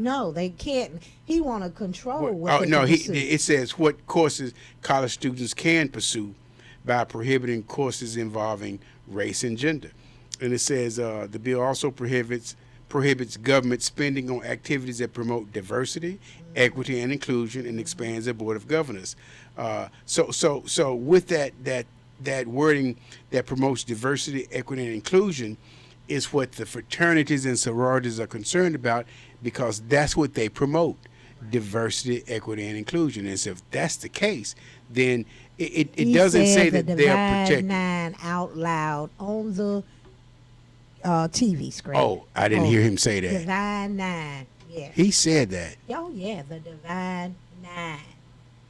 B: No, they can't. He want to control what they
D: no,
B: can pursue.
D: It says what courses college students can pursue by prohibiting courses involving race and gender. And it says the bill also prohibits government spending on activities that promote diversity, equity, and inclusion, and expands the Board of Governors. So with that wording that promotes diversity, equity, and inclusion is what the fraternities and sororities are concerned about, because that's what they promote: diversity, equity, and inclusion. And so if that's the case, then it doesn't say that they're protected.
B: Nine out loud on the TV screen.
D: Oh, I didn't hear him say that.
B: Divine Nine. Yeah.
D: He said that.
B: Oh yeah, the Divine Nine. Okay.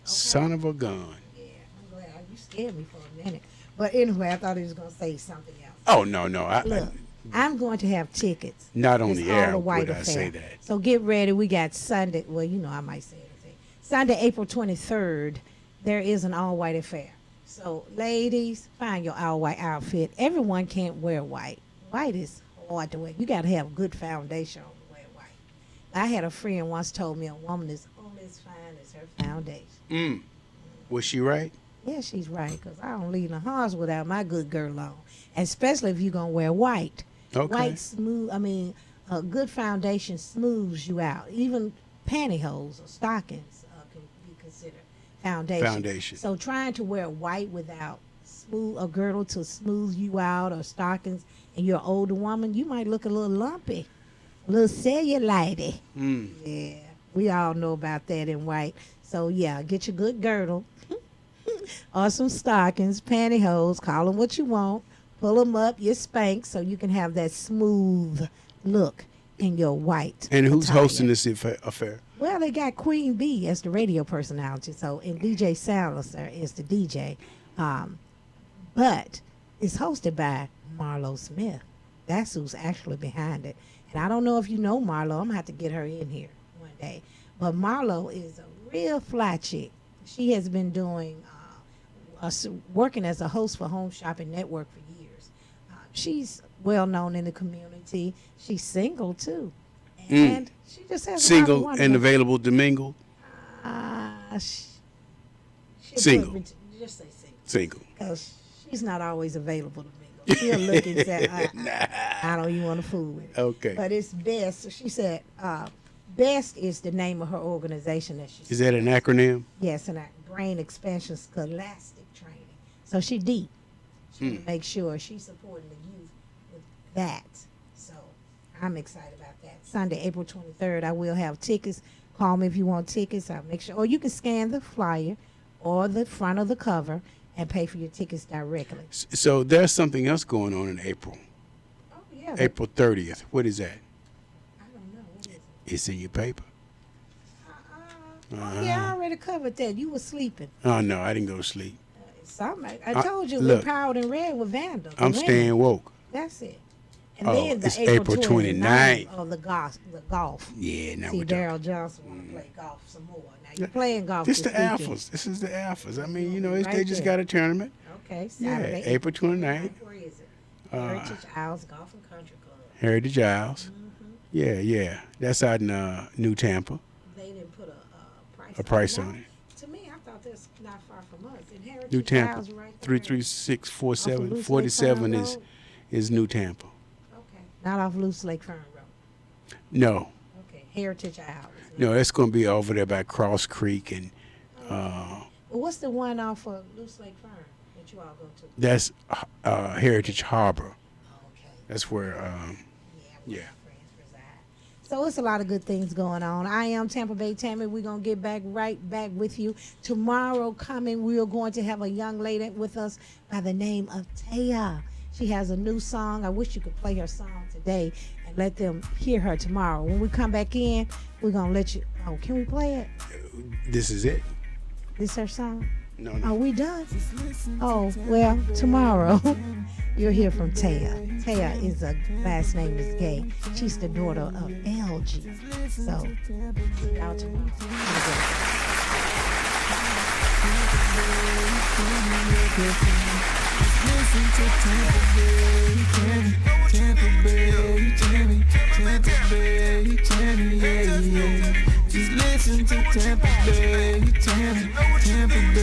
D: Son of a gun.
B: Yeah, I'm glad. You scared me for a minute. But anyway, I thought he was going to say something else.
D: Oh no.
B: Look, I'm going to have tickets.
D: Not on
B: It's
D: the
B: all
D: air
B: the white
D: would I
B: affair.
D: say that.
B: So get ready. We got Sunday. Well, you know I might say anything. Sunday, April 23rd, there is an all-white affair. So ladies, find your all-white outfit. Everyone can't wear white. White is hard to wear. You got to have a good foundation on to wear white. I had a friend once told me a woman is only as fine as her foundation.
D: Was she right?
B: Yeah, she's right, because I don't leave the house without my good girl on, especially if you're going to wear white.
D: Okay.
B: White smooth, a good foundation smooths you out. Even pantyhose or stockings can be considered foundation. So trying to wear white without a girdle to smooth you out, or stockings, and you're an older woman, you might look a little lumpy, a little cellulite. Yeah, we all know about that in white. So yeah, get your good girdle or some stockings, pantyhose, call them what you want. Pull them up, your Spanx, so you can have that smooth look in your white.
D: And who's
B: attire.
D: hosting this affair?
B: Well, they got Queen Bee as the radio personality, and DJ Saliser is the DJ. But it's hosted by Marlo Smith. That's who's actually behind it. And I don't know if you know Marlo. I'm going to have to get her in here one day. But Marlo is a real fly chick. She has been doing, working as a host for Home Shopping Network for years. She's well known in the community. She's single too. And she just has
D: single and available to mingle?
B: Single. Just say single.
D: Single.
B: Because she's not always available to mingle. She'll look and say, I don't even want to fool with it.
D: Okay.
B: But it's BEST. So she said, BEST is the name of her organization that she's.
D: Is that an acronym?
B: Yes, and Brain Expansion Scholastic Training. So she deep. She make sure she's supporting the youth with that. So I'm excited about that. Sunday, April 23rd, I will have tickets. Call me if you want tickets. I'll make sure. Or you can scan the flyer or the front of the cover and pay for your tickets directly.
D: So there's something else going on in April.
B: Oh, yeah.
D: April 30th. What is that? It's in your paper.
B: Yeah, I already covered that. You were sleeping.
D: Oh, no, I didn't go to sleep.
B: Something. I told you
D: look,
B: we powered and red with Vandal.
D: I'm staying woke.
B: That's it. And
D: Oh,
B: then the
D: it's April 29th.
B: Oh, the golf.
D: Yeah, now
B: See,
D: we're talking.
B: Daryl Johnson want to play golf some more. Now you're playing golf.
D: This the
B: weekend.
D: Alphas. This is the Alphas. I mean, you know,
B: Right
D: they just
B: there.
D: got a tournament.
B: Okay,
D: Yeah,
B: Saturday.
D: April 29th.
B: Where is it? Heritage Isles Golf and Country Club.
D: Heritage Isles. Yeah. That's out in New Tampa.
B: They didn't put a price.
D: A price
B: on
D: on
B: it.
D: it.
B: To me, I thought that's not far from us. In Heritage
D: New Tampa.
B: Isles, right there.
D: 33647.
B: Off of Loose Lake
D: 47
B: Farm
D: is
B: Road?
D: New Tampa.
B: Okay, not off Loose Lake Fern Road.
D: No.
B: Okay, Heritage Isles.
D: No, that's going to be over there by Cross Creek and
B: Well, what's the one off of Loose Lake Fern that you all go to?
D: that's Heritage Harbor.
B: Okay.
D: That's where
B: where
D: yeah.
B: my friends reside. So it's a lot of good things going on. I am Tampa Bay Tammy. We're going to get right back with you. Tomorrow coming, we are going to have a young lady with us by the name of Taya. She has a new song. I wish you could play her song today and let them hear her tomorrow. When we come back in, we're going to let you. Oh, can we play it?
D: This is it.
B: This her song?
D: No.
B: Are we done? Oh, well, tomorrow you'll hear from Taya. Taya is last name is Gay. She's the daughter of LG. So, see y'all tomorrow.
A: Just listen to Tampa Bay.